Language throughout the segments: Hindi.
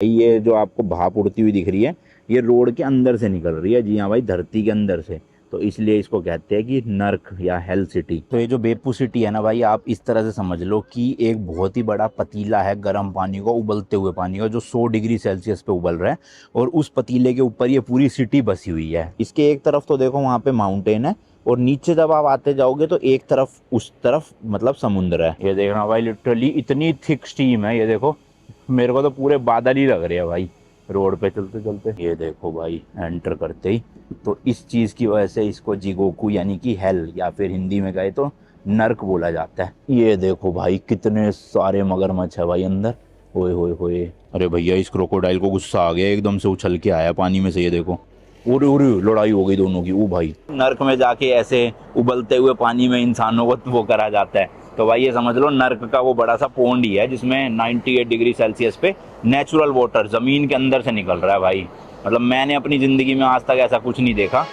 ये जो आपको भाप उड़ती हुई दिख रही है, ये रोड के अंदर से निकल रही है। जी हाँ भाई, धरती के अंदर से। तो इसलिए इसको कहते हैं कि नर्क या हेल सिटी। तो ये जो बेपू सिटी है ना भाई, आप इस तरह से समझ लो कि एक बहुत ही बड़ा पतीला है गर्म पानी का, उबलते हुए पानी का, जो 100 डिग्री सेल्सियस पे उबल रहा है। और उस पतीले के ऊपर ये पूरी सिटी बसी हुई है। इसके एक तरफ तो देखो वहाँ पे माउंटेन है, और नीचे जब आप आते जाओगे तो एक तरफ उस तरफ मतलब समुद्र है। ये देखना भाई, लिटरली इतनी थिक स्टीम है, ये देखो। मेरे को तो पूरे बादल ही लग रहे हैं भाई रोड पे चलते चलते। ये देखो भाई, एंटर करते ही तो इस चीज़ की वजह से इसको जिगोकू यानी कि हेल, या फिर हिंदी में कहे तो नर्क बोला जाता है। ये देखो भाई, कितने सारे मगरमच्छ है भाई अंदर। ओए होए होए, अरे भैया इस क्रोकोडाइल को गुस्सा आ गया, एकदम से उछल के आया पानी में से। ये देखो, उरे उरे लड़ाई हो गई दोनों की। ओ भाई, नर्क में जाके ऐसे उबलते हुए पानी में इंसानों को वो करा जाता है। तो भाई ये समझ लो नर्क का वो बड़ा सा पोंड ही है, जिसमें 98 डिग्री सेल्सियस पे नेचुरल वाटर जमीन के अंदर से निकल रहा है भाई। मतलब मैंने अपनी जिंदगी में आज तक ऐसा कुछ नहीं देखा।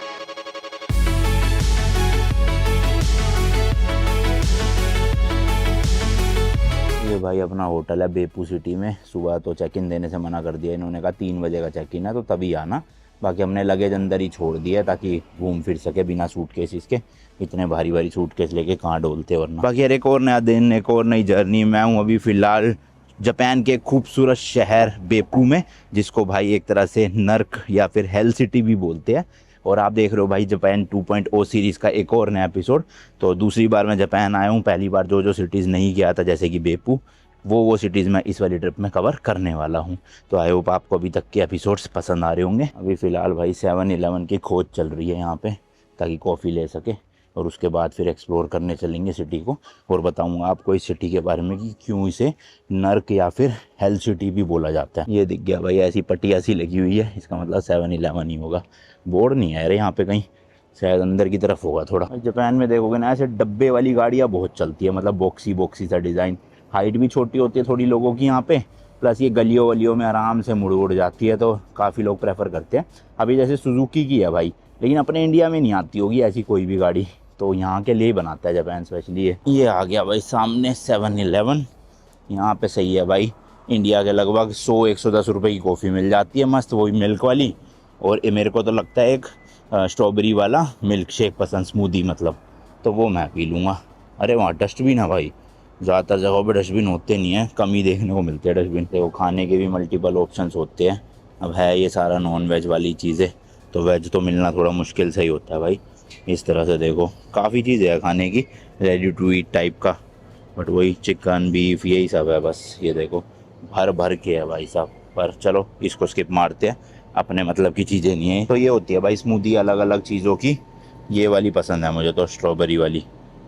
ये भाई अपना होटल है बेपू सिटी में। सुबह तो चेक इन देने से मना कर दिया इन्होंने, कहा 3 बजे का चेक इन है तो तभी आना। बाकी हमने लगेज अंदर ही छोड़ दिया है ताकि घूम फिर सके बिना सूटकेस इसके। इतने भारी भारी सूटकेस लेके कहाँ डोलते वरना। बाकी यार एक और नया दिन, एक और नई जर्नी। मैं हूँ अभी फ़िलहाल जापान के खूबसूरत शहर बेपू में, जिसको भाई एक तरह से नर्क या फिर हेल सिटी भी बोलते हैं। और आप देख रहे हो भाई जापान 2.0 सीरीज़ का एक और नया एपिसोड। तो दूसरी बार मैं जापान आया हूँ। पहली बार जो जो सिटीज़ नहीं गया था जैसे कि बेपू, वो सिटीज़ मैं इस वाली ट्रिप में कवर करने वाला हूँ। तो आई होप आपको अभी तक के एपिसोड्स पसंद आ रहे होंगे। अभी फ़िलहाल भाई 7-11 की खोज चल रही है यहाँ पे, ताकि कॉफ़ी ले सके, और उसके बाद फिर एक्सप्लोर करने चलेंगे सिटी को। और बताऊंगा आपको इस सिटी के बारे में कि क्यों इसे नर्क या फिर हेल सिटी भी बोला जाता है। ये दिख गया भाई, ऐसी पट्टियाँ सी लगी हुई है, इसका मतलब 7-11 ही होगा। बोर्ड नहीं है यार यहाँ पे कहीं, शायद अंदर की तरफ होगा थोड़ा। जापान में देखोगे ना, ऐसे डब्बे वाली गाड़ियाँ बहुत चलती है, मतलब बॉक्सी बॉक्सी सा डिज़ाइन। हाइट भी छोटी होती है थोड़ी लोगों की यहाँ पे, प्लस ये गलियों वलियों में आराम से मुड़ उड़ जाती है, तो काफ़ी लोग प्रेफर करते हैं। अभी जैसे सुजुकी की है भाई, लेकिन अपने इंडिया में नहीं आती होगी ऐसी कोई भी गाड़ी, तो यहाँ के लिए ही बनाता है जापान स्पेशली। ये आ गया भाई सामने 7-11। यहाँ पे सही है भाई, इंडिया के लगभग 100-110 रुपये की कॉफ़ी मिल जाती है मस्त, वो भी मिल्क वाली। और ये मेरे को तो लगता है एक स्ट्रॉबेरी वाला मिल्क शेक पसंद, स्मूदी मतलब, तो वो मैं पी लूँगा। अरे वहाँ डस्टबिन है भाई, ज़्यादातर जगहों पे डस्टबिन होते नहीं हैं, कम ही देखने को मिलते हैं डस्टबिन। तो खाने के भी मल्टीपल ऑप्शंस होते हैं। अब है ये सारा नॉन वेज वाली चीज़ें, तो वेज तो मिलना थोड़ा मुश्किल से ही होता है भाई। इस तरह से देखो काफ़ी चीज़ें है खाने की, रेडी टू ईट टाइप का, बट वही चिकन बीफ यही सब है बस। ये देखो भर भर के है भाई साहब। पर चलो इसको स्किप मारते हैं, अपने मतलब की चीज़ें नहीं है। तो ये होती है भाई स्मूदी अलग अलग चीज़ों की। ये वाली पसंद है मुझे तो, स्ट्रॉबेरी वाली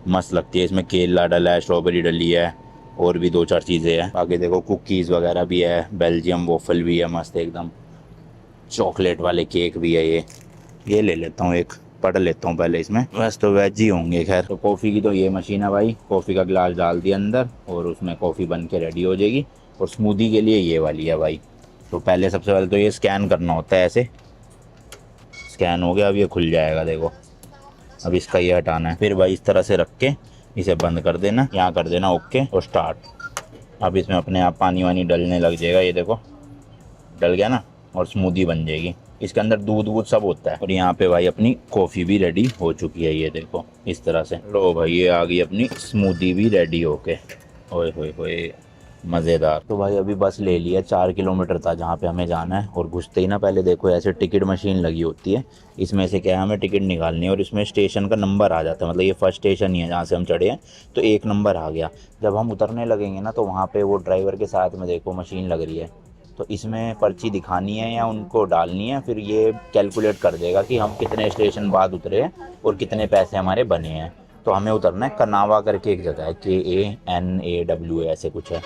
मस्त लगती है। इसमें केला डला है, स्ट्रॉबेरी डली है, और भी 2-4 चीज़ें हैं। बाकी देखो कुकीज़ वगैरह भी है, बेल्जियम वॉफल भी है मस्त एकदम, चॉकलेट वाले केक भी है। ये ले लेता हूँ एक, पढ़ लेता हूँ पहले इसमें। बस तो वेज ही होंगे खैर। तो कॉफ़ी की तो ये मशीन है भाई, कॉफ़ी का गिलास डाल दिया अंदर और उसमें कॉफ़ी बन के रेडी हो जाएगी। और स्मूदी के लिए ये वाली है भाई। तो पहले सबसे पहले तो ये स्कैन करना होता है, ऐसे स्कैन हो गया, अब ये खुल जाएगा देखो। अब इसका ये हटाना है, फिर भाई इस तरह से रख के इसे बंद कर देना, यहाँ कर देना ओके और स्टार्ट। अब इसमें अपने आप पानी वानी डलने लग जाएगा, ये देखो डल गया ना, और स्मूदी बन जाएगी। इसके अंदर दूध वूध सब होता है। और यहाँ पे भाई अपनी कॉफ़ी भी रेडी हो चुकी है, ये देखो इस तरह से। लो भाई ये आ गई अपनी स्मूदी भी रेडी होके। ओए होए होए मज़ेदार। तो भाई अभी बस ले लिया, 4 किलोमीटर था जहाँ पे हमें जाना है। और घुसते ही ना पहले देखो ऐसे टिकट मशीन लगी होती है, इसमें से क्या है हमें टिकट निकालनी है, और इसमें स्टेशन का नंबर आ जाता है। मतलब ये फर्स्ट स्टेशन ही है जहाँ से हम चढ़े हैं, तो 1 नंबर आ गया। जब हम उतरने लगेंगे ना, तो वहाँ पे वो ड्राइवर के साथ में देखो मशीन लग रही है, तो इसमें पर्ची दिखानी है या उनको डालनी है, फिर ये कैलकुलेट कर देगा कि हम कितने स्टेशन बाद उतरे हैं और कितने पैसे हमारे बने हैं। तो हमें उतरना है कनावा करके एक जगह है, KANAWA ऐसे कुछ है।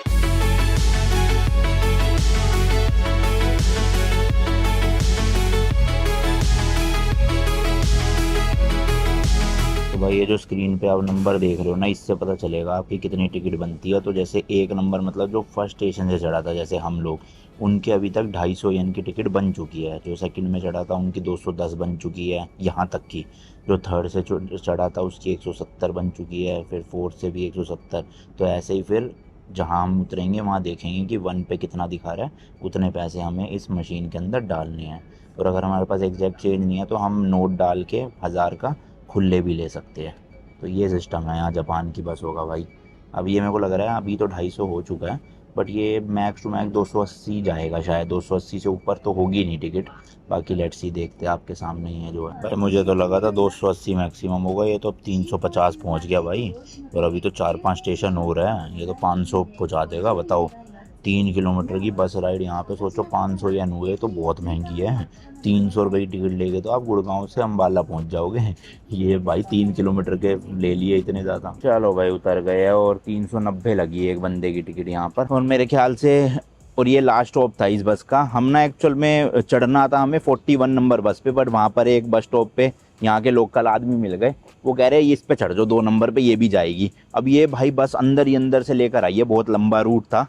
तो भाई ये जो स्क्रीन पे आप नंबर देख रहे हो ना, इससे पता चलेगा आपकी कितनी टिकट बनती है। तो जैसे 1 नंबर मतलब जो फर्स्ट स्टेशन से चढ़ा था जैसे हम लोग, उनके अभी तक 250 येन की टिकट बन चुकी है। जो सेकंड में चढ़ा था उनकी 210 बन चुकी है यहाँ तक की। जो थर्ड से चढ़ा था उसकी 170 बन चुकी है, फिर फोर्थ से भी 170। तो ऐसे ही फिर जहाँ हम उतरेंगे वहाँ देखेंगे कि 1 पे कितना दिखा रहा है, उतने पैसे हमें इस मशीन के अंदर डालने हैं। और अगर हमारे पास एग्जैक्ट चेंज नहीं है तो हम नोट डाल के 1000 का खुले भी ले सकते हैं। तो ये सिस्टम है यहाँ जापान की बसों का भाई। अब ये मेरे को लग रहा है अभी तो 250 हो चुका है, बट ये मैक्स टू मैक्स 280 जाएगा शायद, 280 से ऊपर तो होगी नहीं टिकट। बाकी लेट्स सी, देखते हैं, आपके सामने ही है जो है भाई। मुझे तो लगा था 280 मैक्सिमम होगा, ये तो अब 350 पहुंच गया भाई। और अभी तो 4-5 स्टेशन हो रहा है, ये तो 500 पहुंचा देगा। बताओ 3 किलोमीटर की बस राइड यहाँ पे सोचो 500 या 90 तो बहुत महंगी है। 300 रुपये की टिकट लेके तो आप गुड़गांव से अम्बाला पहुँच जाओगे। ये भाई 3 किलोमीटर के ले लिए इतने ज़्यादा। चलो भाई उतर गए और 390 लगी एक बंदे की टिकट यहाँ पर। और मेरे ख्याल से और ये लास्ट स्टॉप था इस बस का। हम ना एक्चुअल में चढ़ना था हमें 41 नंबर बस पे, बट वहाँ पर एक बस स्टॉप पे यहाँ के लोकल आदमी मिल गए। वो कह रहे हैं इस पे चढ़ जाओ, 2 नंबर पे ये भी जाएगी। अब ये भाई बस अंदर ही अंदर से लेकर आई है, बहुत लंबा रूट था।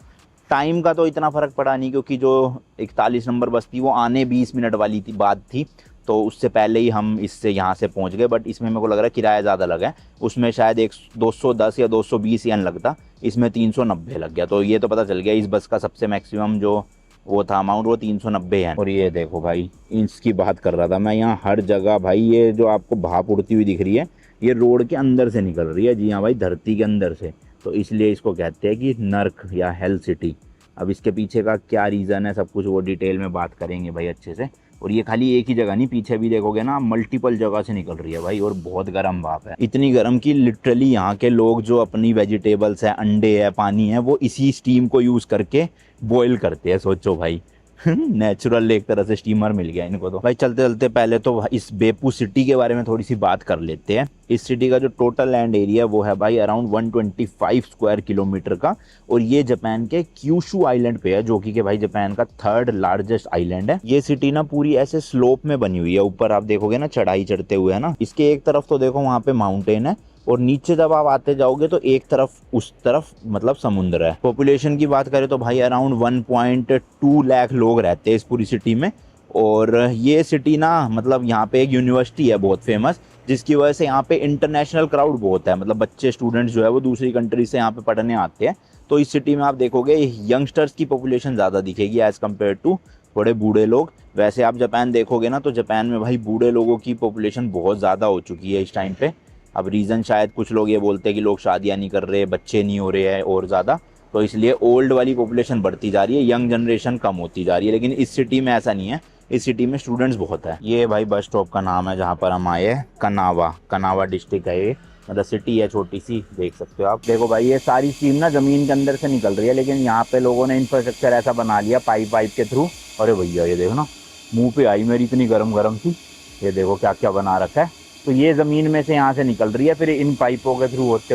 टाइम का तो इतना फ़र्क पड़ा नहीं, क्योंकि जो 41 नंबर बस थी वो आने 20 मिनट वाली थी बात थी, तो उससे पहले ही हम इससे यहाँ से पहुँच गए। बट इसमें मेरे को लग रहा है किराया ज़्यादा लगा है, उसमें शायद 210 या 220 यन लगता, इसमें 390 लग गया। तो ये तो पता चल गया इस बस का सबसे मैक्सिमम जो वो था अमाउंट वो 390 है। और ये देखो भाई, इसकी बात कर रहा था मैं, यहाँ हर जगह भाई ये जो आपको भाप उड़ती हुई दिख रही है ये रोड के अंदर से निकल रही है। जी हाँ भाई, धरती के अंदर से, तो इसलिए इसको कहते हैं कि नर्क या हेल सिटी। अब इसके पीछे का क्या रीज़न है सब कुछ वो डिटेल में बात करेंगे भाई अच्छे से। और ये खाली एक ही जगह नहीं, पीछे भी देखोगे ना मल्टीपल जगह से निकल रही है भाई, और बहुत गर्म भाप है। इतनी गर्म कि लिटरली यहाँ के लोग जो अपनी वेजिटेबल्स है, अंडे है, पानी है, वो इसी स्टीम को यूज़ करके बॉयल करते हैं। सोचो भाई नेचुरल एक तरह से स्टीमर मिल गया इनको। तो भाई चलते चलते पहले तो इस बेपू सिटी के बारे में थोड़ी सी बात कर लेते हैं। इस सिटी का जो टोटल लैंड एरिया वो है भाई अराउंड 125 स्क्वायर किलोमीटर का, और ये जापान के क्यूशू आइलैंड पे है, जो कि भाई जापान का 3rd लार्जेस्ट आइलैंड है। ये सिटी ना पूरी ऐसे स्लोप में बनी हुई है, ऊपर आप देखोगे ना चढ़ाई चढ़ते हुए है ना, इसके एक तरफ तो देखो वहाँ पे माउंटेन है, और नीचे जब आप आते जाओगे तो एक तरफ उस तरफ मतलब समुद्र है। पॉपुलेशन की बात करें तो भाई अराउंड 1.2 लाख लोग रहते हैं इस पूरी सिटी में। और ये सिटी ना मतलब यहाँ पे एक यूनिवर्सिटी है बहुत फेमस, जिसकी वजह से यहाँ पे इंटरनेशनल क्राउड बहुत है, मतलब बच्चे स्टूडेंट्स जो है वो दूसरी कंट्री से यहाँ पे पढ़ने आते हैं। तो इस सिटी में आप देखोगे यंगस्टर्स की पॉपुलेशन ज़्यादा दिखेगी एज़ कम्पेयर टू थोड़े बूढ़े लोग। वैसे आप जापान देखोगे ना तो जापान में भाई बूढ़े लोगों की पॉपुलेशन बहुत ज़्यादा हो चुकी है इस टाइम पे। अब रीज़न शायद कुछ लोग ये बोलते हैं कि लोग शादियां नहीं कर रहे, बच्चे नहीं हो रहे हैं और ज़्यादा, तो इसलिए ओल्ड वाली पॉपुलेशन बढ़ती जा रही है, यंग जनरेशन कम होती जा रही है। लेकिन इस सिटी में ऐसा नहीं है, इस सिटी में स्टूडेंट्स बहुत है। ये भाई बस स्टॉप का नाम है जहाँ पर हम आए हैं, कनावा डिस्ट्रिक्ट है ये, मतलब सिटी है छोटी सी, देख सकते हो आप। देखो भाई ये सारी स्टीम ना ज़मीन के अंदर से निकल रही है, लेकिन यहाँ पे लोगों ने इंफ्रास्ट्रक्चर ऐसा बना लिया पाइप के थ्रू। अरे भैया ये देखो ना, मुँह पे आई मेरी, इतनी गर्म सी। ये देखो क्या क्या बना रखा है। तो ये ज़मीन में से यहाँ से निकल रही है, फिर इन पाइपों के थ्रू होते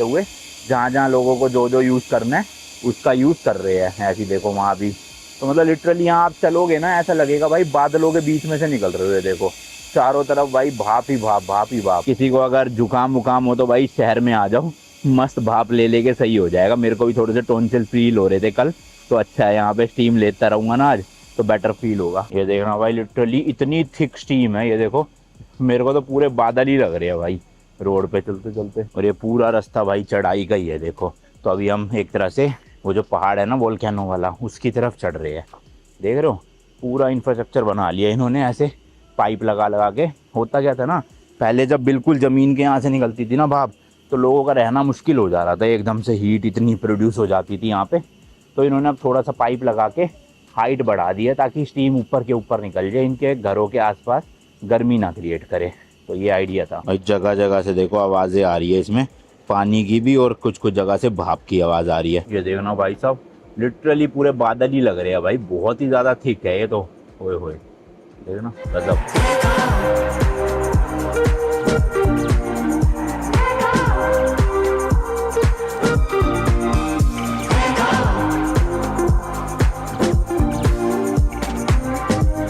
हुए जहाँ लोगों को जो यूज़ करना है उसका यूज़ कर रहे हैं। ऐसी देखो वहाँ भी, तो मतलब लिटरली यहाँ आप चलोगे ना ऐसा लगेगा भाई बादलों के बीच में से निकल रहे हो। देखो चारों तरफ भाई भाप ही भाप। किसी को अगर जुकाम वुकाम हो तो भाई शहर में आ जाओ, मस्त भाप ले लेके सही हो जाएगा। मेरे को भी थोड़े से टॉन्सिल फील हो रहे थे कल, तो अच्छा है यहाँ पे स्टीम लेता रहूँगा ना आज तो बेटर फील होगा। ये देखना भाई लिटरली इतनी थिक स्टीम है, ये देखो मेरे को तो पूरे बादल ही लग रहे हैं भाई रोड पे चलते। और ये पूरा रास्ता भाई चढ़ाई का ही है देखो। तो अभी हम एक तरह से वो जो पहाड़ है ना वोल्केनो वाला, उसकी तरफ चढ़ रहे हैं। देख रहे हो पूरा इंफ्रास्ट्रक्चर बना लिया इन्होंने ऐसे पाइप लगा के। होता क्या था ना, पहले जब बिल्कुल ज़मीन के यहाँ से निकलती थी ना भाप, तो लोगों का रहना मुश्किल हो जा रहा था, एकदम से हीट इतनी प्रोड्यूस हो जाती थी यहाँ पे। तो इन्होंने अब थोड़ा सा पाइप लगा के हाइट बढ़ा दी है, ताकि स्टीम ऊपर के ऊपर निकल जाए, इनके घरों के आसपास गर्मी ना क्रिएट करे। तो ये आइडिया था भाई। जगह जगह से देखो आवाज़ें आ रही है इसमें, पानी की भी और कुछ जगह से भाप की आवाज़ आ रही है। ये देखना भाई साहब लिटरली पूरे बादल ही लग रहे हैं भाई, बहुत ही ज़्यादा थिक है ये तो। ओए देखना गजब।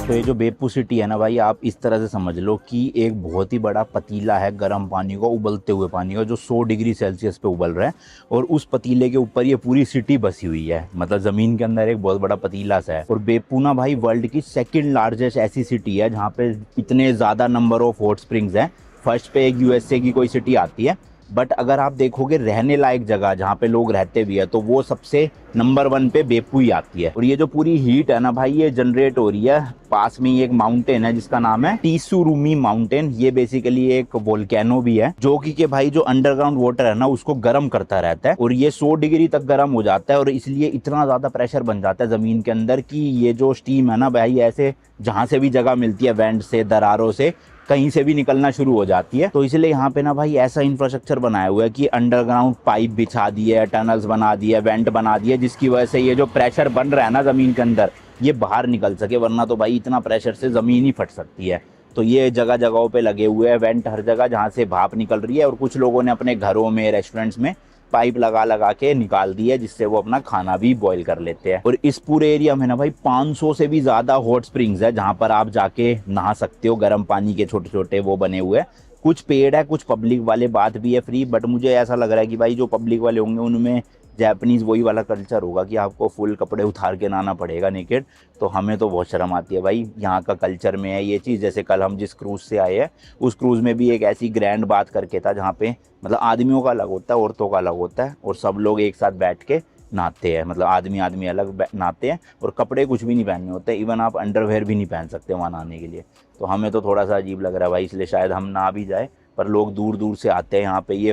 तो ये जो बेपू सिटी है ना भाई, आप इस तरह से समझ लो कि एक बहुत ही बड़ा पतीला है गर्म पानी का, उबलते हुए पानी का, जो 100 डिग्री सेल्सियस पे उबल रहा है। और उस पतीले के ऊपर ये पूरी सिटी बसी हुई है, मतलब ज़मीन के अंदर एक बहुत बड़ा पतीला सा है। और बेपू ना भाई वर्ल्ड की 2nd लार्जेस्ट ऐसी सिटी है जहाँ पे इतने ज़्यादा नंबर ऑफ हॉट स्प्रिंग्स हैं। फर्स्ट पे एक USA की कोई सिटी आती है, बट अगर आप देखोगे रहने लायक जगह जहाँ पे लोग रहते भी है तो वो सबसे नंबर 1 पे बेपू ही आती है। और ये जो पूरी हीट है ना भाई, ये जनरेट हो रही है पास में ही एक माउंटेन है जिसका नाम है टीसुरुमी माउंटेन। ये बेसिकली एक वोल्केनो भी है जो कि भाई जो अंडरग्राउंड वाटर है ना उसको गर्म करता रहता है और ये 100 डिग्री तक गर्म हो जाता है और इसलिए इतना ज्यादा प्रेशर बन जाता है जमीन के अंदर कि ये जो स्टीम है ना भाई ऐसे जहां से भी जगह मिलती है वेंट से, दरारों से, कहीं से भी निकलना शुरू हो जाती है। तो इसलिए यहाँ पे ना भाई ऐसा इंफ्रास्ट्रक्चर बनाया हुआ है कि अंडरग्राउंड पाइप बिछा दिए, टनल्स बना दिए, वेंट बना दिए, जिसकी वजह से ये जो प्रेशर बन रहा है ना जमीन के अंदर ये बाहर निकल सके, वरना तो भाई इतना प्रेशर से जमीन ही फट सकती है। तो ये जगह जगहों पे लगे हुए हैं वेंट हर जगह जहाँ से भाप निकल रही है और कुछ लोगों ने अपने घरों में, रेस्टोरेंट्स में पाइप लगा लगा के निकाल दी है जिससे वो अपना खाना भी बॉईल कर लेते हैं। और इस पूरे एरिया में ना भाई 500 से भी ज्यादा हॉट स्प्रिंग्स है जहां पर आप जाके नहा सकते हो, गर्म पानी के छोटे छोटे वो बने हुए हैं। कुछ पेड है, कुछ पब्लिक वाले बात भी है फ्री, बट मुझे ऐसा लग रहा है कि भाई जो पब्लिक वाले होंगे उनमें जापानीज वही वाला कल्चर होगा कि आपको फुल कपड़े उतार के नहाना पड़ेगा नेकेड। तो हमें तो बहुत शर्म आती है भाई, यहाँ का कल्चर में है ये चीज़। जैसे कल हम जिस क्रूज़ से आए हैं उस क्रूज़ में भी एक ऐसी ग्रैंड बात करके था जहाँ पे मतलब आदमियों का अलग होता है, औरतों का अलग होता है और सब लोग एक साथ बैठ के नहाते हैं। मतलब आदमी आदमी अलग नहाते हैं और कपड़े कुछ भी नहीं पहनने होते, इवन आप अंडरवेयर भी नहीं पहन सकते वहाँ नहाने के लिए। तो हमें तो थोड़ा सा अजीब लग रहा है भाई, इसलिए शायद हम ना भी जाए, पर लोग दूर दूर से आते हैं यहाँ पे ये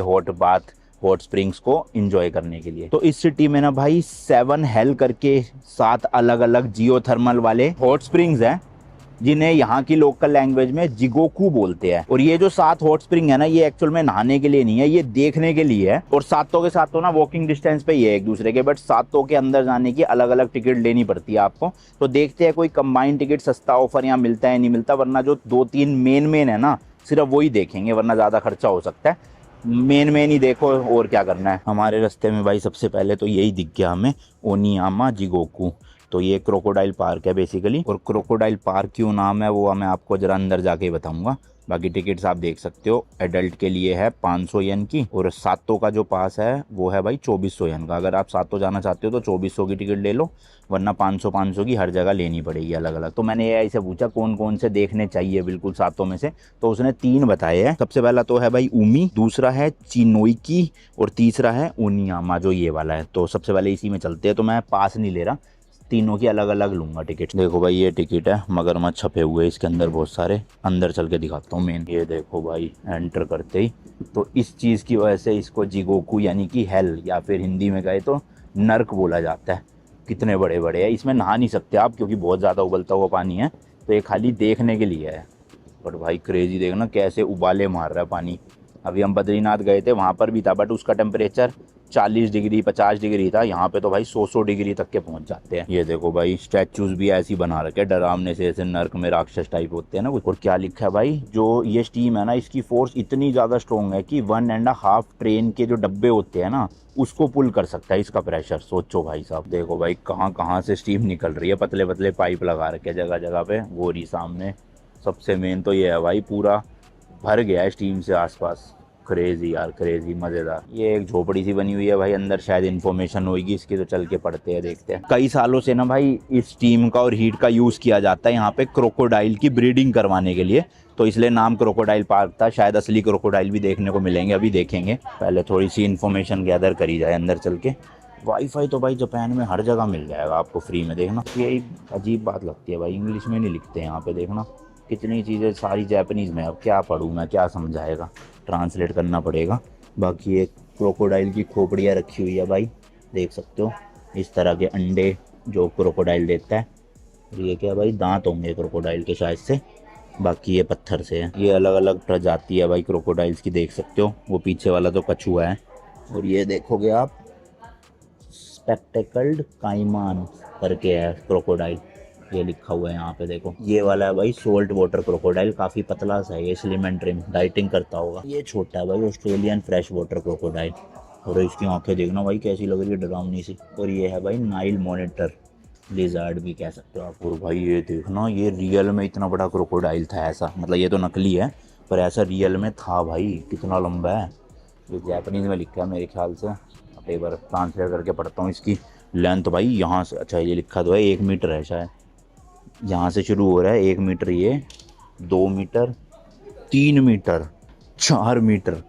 हॉट स्प्रिंग्स को एंजॉय करने के लिए। तो इस सिटी में ना भाई 7 हेल करके 7 अलग अलग जियोथर्मल वाले हॉट स्प्रिंग्स हैं जिन्हें यहाँ की लोकल लैंग्वेज में जिगोकू बोलते हैं। और ये जो 7 हॉट स्प्रिंग है ना ये एक्चुअल में नहाने के लिए नहीं है, ये देखने के लिए है। और सातों के सातों ना वॉकिंग डिस्टेंस पे ही है एक दूसरे के, बट सातों के अंदर जाने की अलग अलग टिकट लेनी पड़ती है आपको। तो देखते हैं कोई कंबाइंड टिकट सस्ता ऑफर यहाँ मिलता है नहीं मिलता, वरना जो 2-3 मेन है ना सिर्फ वही देखेंगे, वरना ज़्यादा खर्चा हो सकता है। मेन ही देखो और क्या करना है। हमारे रास्ते में भाई सबसे पहले तो यही दिख गया हमें, ओनियामा जिगोकू। तो ये क्रोकोडाइल पार्क है बेसिकली, और क्रोकोडाइल पार्क क्यों नाम है वो मैं आपको जरा अंदर जाके बताऊंगा। बाकी टिकट्स आप देख सकते हो, एडल्ट के लिए है 500 येन की, और सातों का जो पास है वो है भाई 2400 येन का। अगर आप सातों जाना चाहते हो तो 2400 की टिकट ले लो, वरना 500 की हर जगह लेनी पड़ेगी अलग अलग। तो मैंने एआई से पूछा कौन कौन से देखने चाहिए बिल्कुल सातों में से, तो उसने 3 बताए हैं। सबसे पहला तो है भाई उमी, दूसरा है चिनोइकी और तीसरा है ओनियामा जो ये वाला है। तो सबसे पहले इसी में चलते हैं। तो मैं पास नहीं ले रहा, तीनों की अलग अलग लूंगा टिकट। देखो भाई ये टिकट है, मगरमच्छ छपे हुए इसके अंदर बहुत सारे। अंदर चल के दिखाता हूँ मेन। ये देखो भाई एंटर करते ही तो इस चीज़ की वजह से इसको जिगोकू यानी कि हेल या फिर हिंदी में कहे तो नर्क बोला जाता है। कितने बड़े बड़े हैं, इसमें नहा नहीं सकते आप क्योंकि बहुत ज़्यादा उबलता हुआ पानी है, तो ये खाली देखने के लिए है। बट भाई क्रेजी देखना कैसे उबाले मार रहा है पानी। अभी हम बद्रीनाथ गए थे वहाँ पर भी था, बट उसका टेम्परेचर 40 डिग्री 50 डिग्री था। यहाँ पे तो भाई 100 डिग्री तक के पहुँच जाते हैं। ये देखो भाई स्टैचूज भी ऐसी बना रखे डरावने से, ऐसे नर्क में राक्षस टाइप होते हैं ना कुछ। और क्या लिखा है भाई, जो ये स्टीम है ना इसकी फोर्स इतनी ज़्यादा स्ट्रॉन्ग है कि 1.5 ट्रेन के जो डब्बे होते हैं ना उसको पुल कर सकता है इसका प्रेशर। सोचो भाई साहब, देखो भाई कहाँ कहाँ से स्टीम निकल रही है, पतले पतले पाइप लगा रखे जगह जगह पे। गोरी सामने सबसे मेन तो ये है भाई, पूरा भर गया है स्टीम से आसपास। क्रेजी यार क्रेजी, मज़ेदार। ये एक झोपड़ी सी बनी हुई है भाई, अंदर शायद इन्फॉर्मेशन होगी इसकी, तो चल के पढ़ते हैं देखते हैं। कई सालों से ना भाई इस स्टीम का और हीट का यूज़ किया जाता है यहाँ पे क्रोकोडाइल की ब्रीडिंग करवाने के लिए, तो इसलिए नाम क्रोकोडाइल पार्क था। शायद असली क्रोकोडाइल भी देखने को मिलेंगे, अभी देखेंगे। पहले थोड़ी सी इन्फॉर्मेशन गैदर करी जाए अंदर चल के। वाईफाई तो भाई जापान में हर जगह मिल जाएगा आपको फ्री में, देखना। यही अजीब बात लगती है भाई, इंग्लिश में नहीं लिखते यहाँ पे, देखना कितनी चीज़ें सारी जापानीज़ में। अब क्या पढ़ूँ मैं, क्या समझाएगा, ट्रांसलेट करना पड़ेगा। बाकी एक क्रोकोडाइल की खोपड़ियाँ रखी हुई है भाई, देख सकते हो। इस तरह के अंडे जो क्रोकोडाइल देता है। ये क्या भाई, दांत होंगे क्रोकोडाइल के शायद से, बाकी ये पत्थर से है। ये अलग अलग प्रजाति है भाई क्रोकोडाइल्स की, देख सकते हो। वो पीछे वाला तो कछुआ है। और ये देखोगे आप स्पेक्टेकल्ड काइमान करके है क्रोकोडाइल, ये लिखा हुआ है यहाँ पे देखो। ये वाला है भाई सोल्ट वाटर क्रोकोडाइल, काफी पतला सा है ये, स्लिम एंड ट्रिम, डाइटिंग करता होगा। ये छोटा है भाई ऑस्ट्रेलियन फ्रेश वाटर क्रोकोडाइल, और इसकी आंखें देखना भाई कैसी लग रही है, डरावनी सी। और ये है भाई नाइल मॉनिटर लिजर्ड भी कह सकते हो आप। और भाई ये देखना, ये रियल में इतना बड़ा क्रोकोडाइल था ऐसा, मतलब ये तो नकली है पर ऐसा रियल में था भाई। कितना लंबा है, ये जापानीज में लिखा है मेरे ख्याल से। अब एक बार ट्रांसलेट करके पढ़ता हूँ इसकी लेंथ भाई। यहाँ से, अच्छा ये लिखा तो है 1 मीटर है शायद, यहाँ से शुरू हो रहा है 1 मीटर, ये 2 मीटर, 3 मीटर, 4 मीटर,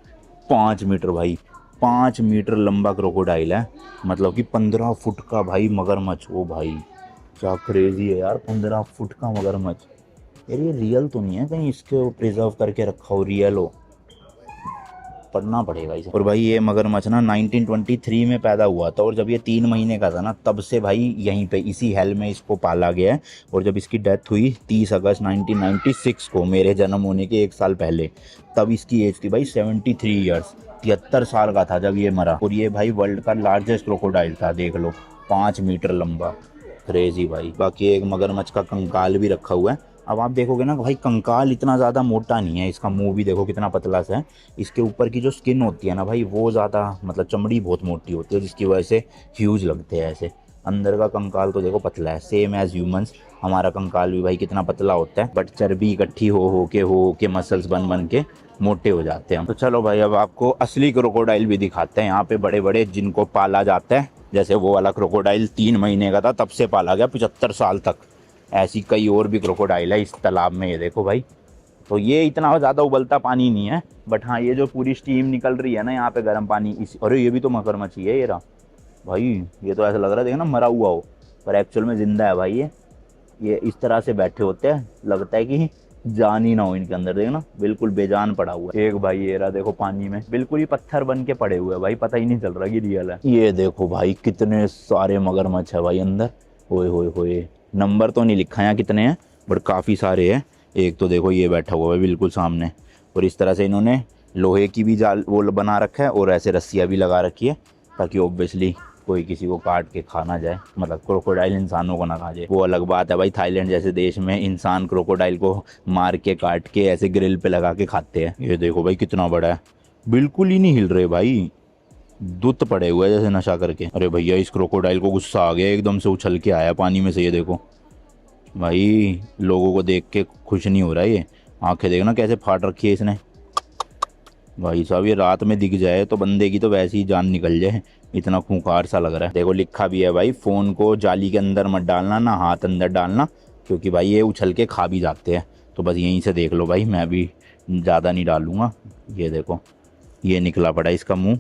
5 मीटर भाई, 5 मीटर लंबा क्रोकोडाइल है, मतलब कि 15 फुट का भाई मगरमच्छ। ओ भाई क्या क्रेजी है यार, 15 फुट का मगरमच्छ। यार ये रियल तो नहीं है कहीं इसको प्रिजर्व करके रखा हो, रियल हो, पढ़ना पड़ेगा इसे। और भाई ये मगरमच्छ ना 1923 में पैदा हुआ था, और जब ये 3 महीने का था ना तब से भाई यहीं पे इसी हेल में इसको पाला गया है। और जब इसकी डेथ हुई 30 अगस्त 1996 को, मेरे जन्म होने के 1 साल पहले, तब इसकी एज थी भाई 73 ईयर्स, 73 साल का था जब ये मरा। और ये भाई वर्ल्ड का लार्जेस्ट क्रोकोडाइल था, देख लो, 5 मीटर लंबा, क्रेजी भाई। बाकी एक मगरमच्छ का कंकाल भी रखा हुआ है। अब आप देखोगे ना भाई, कंकाल इतना ज़्यादा मोटा नहीं है, इसका मुंह भी देखो कितना पतला सा है। इसके ऊपर की जो स्किन होती है ना भाई, वो ज़्यादा मतलब चमड़ी बहुत मोटी होती है, जिसकी वजह से ह्यूज लगते हैं ऐसे। अंदर का कंकाल तो देखो पतला है, सेम एज ह्यूमंस। हमारा कंकाल भी भाई कितना पतला होता है, बट चर्बी इकट्ठी हो के मसल्स बन बन के मोटे हो जाते हैं। तो चलो भाई अब आपको असली क्रोकोडाइल भी दिखाते हैं, यहाँ पे बड़े बड़े जिनको पाला जाता है। जैसे वो वाला क्रोकोडाइल 3 महीने का था तब से पाला गया 75 साल तक। ऐसी कई और भी क्रोकोडाइल है इस तालाब में, ये देखो भाई। तो ये इतना ज़्यादा उबलता पानी नहीं है, बट हाँ ये जो पूरी स्टीम निकल रही है ना यहाँ पे गर्म पानी, इस अरे ये भी तो मगरमच्छ ही है, ये रहा भाई। ये तो ऐसा लग रहा है देखो ना मरा हुआ हो, पर एक्चुअल में जिंदा है भाई। ये इस तरह से बैठे होते हैं, लगता है कि जान ही ना हो इनके अंदर, देखो ना बिल्कुल बेजान पड़ा हुआ है। एक भाई ये रहा देखो पानी में, बिल्कुल ही पत्थर बन के पड़े हुए हैं भाई, पता ही नहीं चल रहा कि रियल है। ये देखो भाई कितने सारे मगरमच्छ है भाई अंदर, होए होए होए। नंबर तो नहीं लिखा है कितने हैं, बट काफ़ी सारे हैं। एक तो देखो ये बैठा हुआ है बिल्कुल सामने, और इस तरह से इन्होंने लोहे की भी जाल वो बना रखा है, और ऐसे रस्सियाँ भी लगा रखी है, ताकि ऑब्वियसली कोई किसी को काट के खा ना जाए, मतलब क्रोकोडाइल इंसानों को ना खा जाए। वो अलग बात है भाई, थाईलैंड जैसे देश में इंसान क्रोकोडाइल को मार के काट के ऐसे ग्रिल पे लगा के खाते हैं। ये देखो भाई कितना बड़ा है, बिल्कुल ही नहीं हिल रहे भाई, दुत पड़े हुए जैसे नशा करके। अरे भैया इस क्रोकोडाइल को गुस्सा आ गया, एकदम से उछल के आया पानी में से। ये देखो भाई, लोगों को देख के खुश नहीं हो रहा है ये, आंखें देखना कैसे फाड़ रखी है इसने। भाई साहब ये रात में दिख जाए तो बंदे की तो वैसे ही जान निकल जाए, इतना खूंखार सा लग रहा है। देखो लिखा भी है भाई, फ़ोन को जाली के अंदर मत डालना, ना हाथ अंदर डालना, क्योंकि भाई ये उछल के खा भी जाते हैं। तो बस यहीं से देख लो भाई, मैं भी ज़्यादा नहीं डालूँगा। ये देखो ये निकला पड़ा इसका मुँह,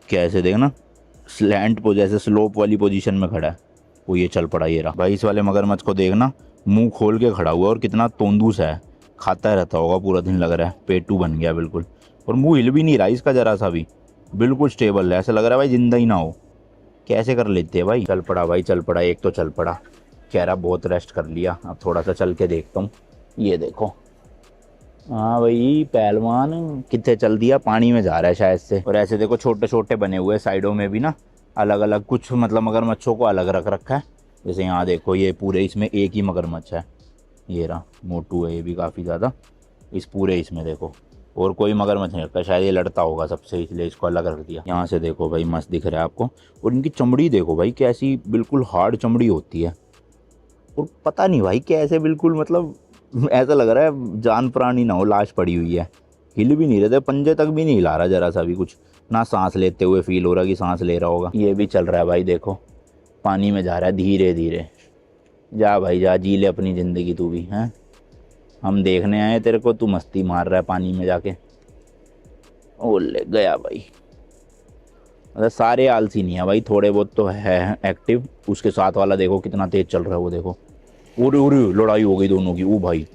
कैसे देखना स्लैंट जैसे स्लोप वाली पोजीशन में खड़ा है वो, ये चल पड़ा। ये रहा भाई, इस वाले मगरमच्छ को देखना, मुंह खोल के खड़ा हुआ और कितना तोंदूस है, खाता रहता होगा पूरा दिन, लग रहा है पेटू बन गया बिल्कुल। और मुंह हिल भी नहीं रहा इसका जरा सा भी, बिल्कुल स्टेबल है, ऐसा लग रहा है भाई जिंदा ही ना हो। कैसे कर लेते हैं भाई। चल पड़ा भाई, चल पड़ा, एक तो चल पड़ा, कह रहा बहुत रेस्ट कर लिया, अब थोड़ा सा चल के देखता हूँ। ये देखो, हाँ भाई पहलवान कितने चल दिया, पानी में जा रहा है शायद से। और ऐसे देखो छोटे छोटे बने हुए साइडों में भी ना, अलग अलग कुछ, मतलब मगरमच्छों को अलग रख रखा है। जैसे यहाँ देखो ये पूरे इसमें एक ही मगरमच्छ है, ये रहा, मोटू है ये भी काफ़ी ज़्यादा, इस पूरे इसमें देखो, और कोई मगरमच्छ नहीं रखा, शायद ये लड़ता होगा सबसे इसलिए इसको अलग रख दिया। यहाँ से देखो भाई मस्त दिख रहा है आपको, और इनकी चमड़ी देखो भाई कैसी बिल्कुल हार्ड चमड़ी होती है, और पता नहीं भाई कैसे बिल्कुल, मतलब ऐसा लग रहा है जान प्राणी ना हो, लाश पड़ी हुई है, हिल भी नहीं रहे थे, पंजे तक भी नहीं हिला रहा जरा सा भी कुछ, ना सांस लेते हुए फील हो रहा कि सांस ले रहा होगा। ये भी चल रहा है भाई, देखो पानी में जा रहा है धीरे धीरे। जा भाई जा, जी ले अपनी ज़िंदगी तू भी, हैं हम देखने आए तेरे को, तू मस्ती मार रहा है पानी में जाके। ओ ले गया भाई। मतलब सारे आलसी नहीं है भाई, थोड़े बहुत तो है एक्टिव। उसके साथ वाला देखो कितना तेज चल रहा है वो, देखो उरे उरे लड़ाई हो गई दोनों की। वो भाई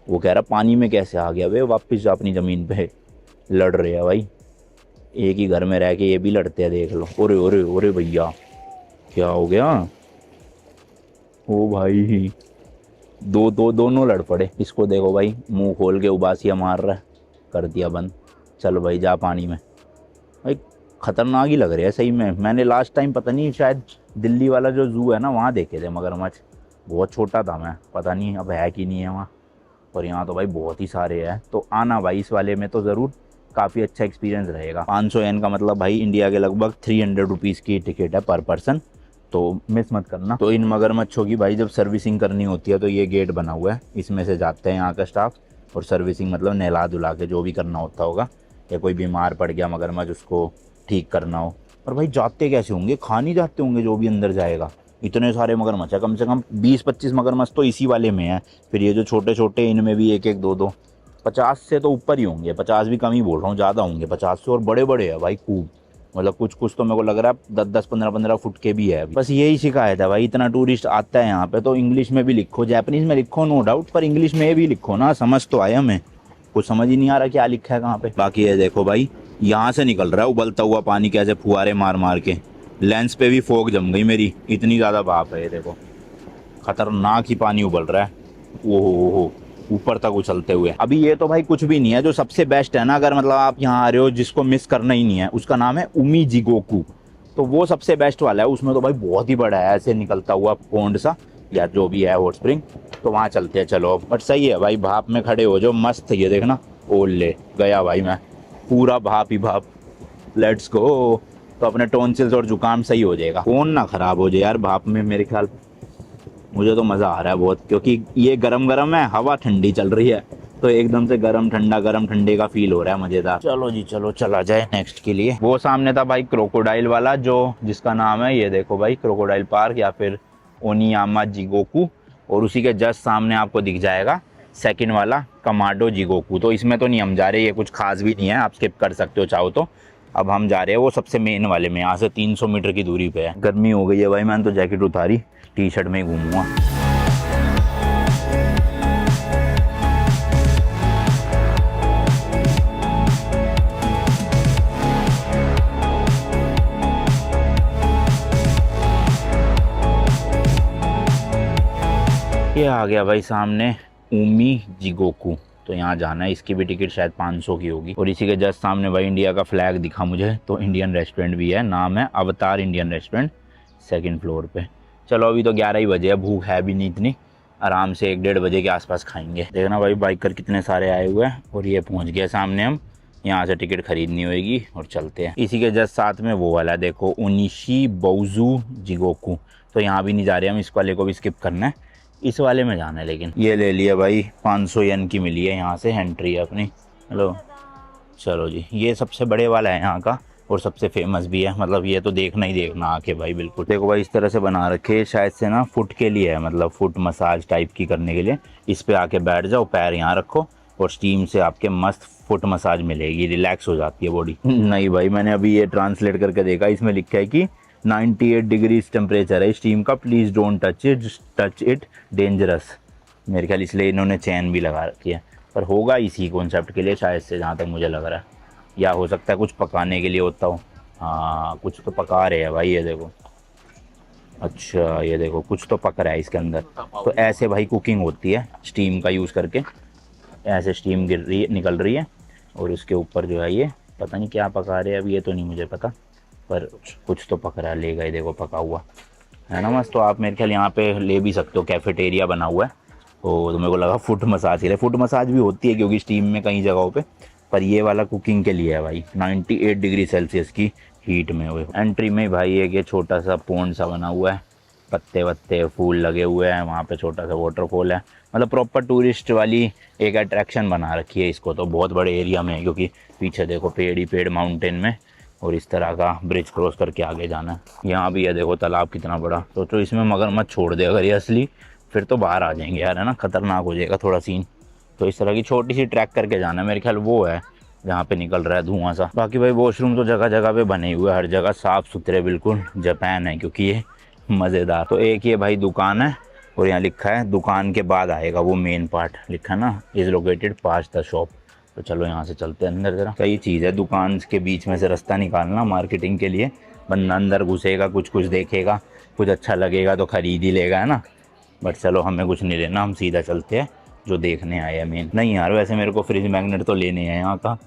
वो कह रहा पानी में कैसे आ गया वे, वापस जा अपनी ज़मीन पे, लड़ रहे हैं भाई, एक ही घर में रह के ये भी लड़ते हैं, देख लो। ओरे ओरे ओरे भैया क्या हो गया, ओ भाई दोनों लड़ पड़े। इसको देखो भाई मुंह खोल के उबासियाँ मार रहा है, कर दिया बंद। चलो भाई जा पानी में। भाई खतरनाक ही लग रहा है सही में। मैंने लास्ट टाइम पता नहीं शायद दिल्ली वाला जो जू है ना वहाँ देखे थे मगरमच्छ, बहुत छोटा था मैं, पता नहीं अब है कि नहीं है वहाँ। और यहाँ तो भाई बहुत ही सारे हैं, तो आना भाई इस वाले में तो ज़रूर, काफ़ी अच्छा एक्सपीरियंस रहेगा। 500 येन का मतलब भाई इंडिया के लगभग 300 रुपीज़ की टिकट है पर पर्सन, तो मिस मत करना। तो इन मगरमच्छों की भाई जब सर्विसिंग करनी होती है तो ये गेट बना हुआ है, इसमें से जाते हैं यहाँ का स्टाफ, और सर्विसिंग मतलब नहला धुला के जो भी करना होता होगा, या कोई बीमार पड़ गया मगरमच्छ उसको ठीक करना हो। और भाई जाते कैसे होंगे, खा नहीं जाते होंगे जो भी अंदर जाएगा, इतने सारे मगरमच्छ है, कम से कम 20-25 मगरमच्छ तो इसी वाले में है। फिर ये जो छोटे छोटे इनमें भी एक एक दो दो, 50 से तो ऊपर ही होंगे, 50 भी कम ही बोल रहा हूँ, ज़्यादा होंगे 50 से, और बड़े बड़े है भाई खूब। मतलब कुछ कुछ तो मेरे को लग रहा है 10-10, 15-15 फुट के भी है अभी। बस यही शिकायत है भाई, इतना टूरिस्ट आता है यहाँ पे तो इंग्लिश में भी लिखो, जापानीज में लिखो नो डाउट, पर इंग्लिश में भी लिखो ना, समझ तो आए हमें। कुछ समझ ही नहीं आ रहा क्या लिखा है कहाँ पे। बाकी ये देखो भाई, यहाँ से निकल रहा है उबलता हुआ पानी, कैसे फुहारे मार मार के। लेंस पे भी फोग जम गई मेरी, इतनी ज़्यादा भाप है। ये देखो खतरनाक ही पानी उबल रहा है, ओहो ऊपर तक उछलते हुए। अभी ये तो भाई कुछ भी नहीं है, जो सबसे बेस्ट है ना, अगर मतलब आप यहाँ आ रहे हो जिसको मिस करना ही नहीं है, उसका नाम है उमी जिगोकू। तो वो सबसे बेस्ट वाला है। उसमें तो भाई बहुत ही बड़ा है ऐसे निकलता हुआ पौंड सा, या जो भी है हॉट स्प्रिंग। तो वहाँ चलते हैं चलो। बट सही है भाई, भाप में खड़े हो जो मस्त। ये देखना, ओले गया भाई मैं, पूरा भाप ही भाप। Let's go. तो अपने टॉन्सिल्स और जुकाम सही हो जाएगा, फोन ना खराब हो जाए यार भाप में। मेरे ख्याल मुझे तो मज़ा आ रहा है बहुत, क्योंकि ये गरम गरम है, हवा ठंडी चल रही है, तो एकदम से गरम ठंडे का फील हो रहा है, मज़ेदार। चलो जी चलो, चला जाए नेक्स्ट के लिए। वो सामने था भाई क्रोकोडाइल वाला, जो जिसका नाम है ये देखो भाई, क्रोकोडाइल पार्क या फिर ओनियामा जिगोकू। और उसी के जस्ट सामने आपको दिख जाएगा सेकंड वाला, कमाडो जिगोकू। तो इसमें तो नहीं हम जा रहे, ये कुछ खास भी नहीं है, आप स्किप कर सकते हो चाहो तो। अब हम जा रहे हैं वो सबसे मेन वाले में, यहाँ से 300 मीटर की दूरी पे है। गर्मी हो गई है भाई, मैंने तो जैकेट उतारी, टी शर्ट में ही घूमूंगा। ये आ गया भाई सामने उमी जिगोकू। तो यहाँ जाना है, इसकी भी टिकट शायद 500 की होगी। और इसी के जस्ट सामने भाई इंडिया का फ्लैग दिखा मुझे, तो इंडियन रेस्टोरेंट भी है, नाम है अवतार इंडियन रेस्टोरेंट, सेकंड फ्लोर पे। चलो अभी तो 11 ही बजे है, भूख है भी नहीं इतनी, आराम से 1-1:30 बजे के आसपास खाएंगे। देखना भाई बाइकर कितने सारे आए हुए हैं। और ये पहुँच गया सामने, हम यहाँ से टिकट खरीदनी होगी और चलते हैं। इसी के जस्ट साथ में वो वाला देखो, उनिशी बोजू जिगोकू। तो यहाँ भी नहीं जा रहे हम, इस वाले को भी स्किप करना है, इस वाले में जाना है। लेकिन ये ले लिया भाई, 500 येन की मिली है, यहाँ से एंट्री है अपनी। हेलो चलो जी, ये सबसे बड़े वाला है यहाँ का, और सबसे फेमस भी है। मतलब ये तो देखना ही देखना आके भाई, बिल्कुल। देखो भाई इस तरह से बना रखे, शायद से ना फुट के लिए है, मतलब फुट मसाज टाइप की करने के लिए। इस पे आके बैठ जाओ, पैर यहाँ रखो, और स्टीम से आपके मस्त फुट मसाज मिलेगी, रिलैक्स हो जाती है बॉडी। नहीं भाई, मैंने अभी ये ट्रांसलेट करके देखा, इसमें लिखा है कि 98 डिग्रीज टेम्परेचर है स्टीम का, please don't touch it dangerous. मेरे ख्याल इसलिए इन्होंने चैन भी लगा रखी है, पर होगा इसी कॉन्सेप्ट के लिए शायद से, जहाँ तक मुझे लग रहा है। या हो सकता है कुछ पकाने के लिए होता हो। हाँ कुछ तो पका रहे हैं भाई, ये देखो। अच्छा ये देखो, कुछ तो पक रहा है इसके अंदर। तो ऐसे भाई कुकिंग होती है स्टीम का यूज़ करके, ऐसे स्टीम गिर रही है, निकल रही है, और उसके ऊपर जो है ये पता नहीं क्या पका रहे हैं, अब ये तो नहीं मुझे पता, पर कुछ तो पक रहा है। ले गए देखो पका हुआ है ना मस्त। तो आप मेरे ख्याल यहाँ पे ले भी सकते हो, कैफेटेरिया बना हुआ है। तो मेरे को लगा फुट मसाज ही है, फुट मसाज भी होती है क्योंकि स्टीम में कई जगहों पे, पर ये वाला कुकिंग के लिए है भाई। 98 डिग्री सेल्सियस की हीट में हुए। एंट्री में भाई एक ये छोटा सा पॉन्ड सा बना हुआ है, पत्ते वत्ते फूल लगे हुए हैं, वहाँ पे छोटा सा वाटरफॉल है। मतलब प्रॉपर टूरिस्ट वाली एक अट्रैक्शन बना रखी है इसको, तो बहुत बड़े एरिया में है, क्योंकि पीछे देखो पेड़ ही पेड़ माउंटेन में, और इस तरह का ब्रिज क्रॉस करके आगे जाना है। यहाँ भी है देखो तालाब कितना बड़ा। सोचो इसमें मगरमच्छ छोड़ दे अगर ये असली, फिर तो बाहर आ जाएंगे यार, है ना, खतरनाक हो जाएगा थोड़ा सीन। तो इस तरह की छोटी सी ट्रैक करके जाना है, मेरे ख्याल वो है जहाँ पे निकल रहा है धुआं सा। बाकी भाई वॉशरूम तो जगह जगह पे बने हुए, हर जगह साफ़ सुथरे, बिल्कुल जापान है क्योंकि ये मज़ेदार। तो एक ये भाई दुकान है, और यहाँ लिखा है दुकान के बाद आएगा वो मेन पार्ट, लिखा है ना, is located past the shop. तो चलो यहाँ से चलते हैं अंदर ज़रा। कई चीज़ है दुकान के बीच में से रास्ता निकालना मार्केटिंग के लिए, बंदा अंदर घुसेगा, कुछ कुछ देखेगा, कुछ अच्छा लगेगा तो ख़रीद ही लेगा, है ना। बट चलो हमें कुछ नहीं लेना, हम सीधा चलते हैं जो देखने आए हैं मेन। नहीं यार वैसे मेरे को फ्रिज मैग्नेट तो लेने हैं यहाँ का,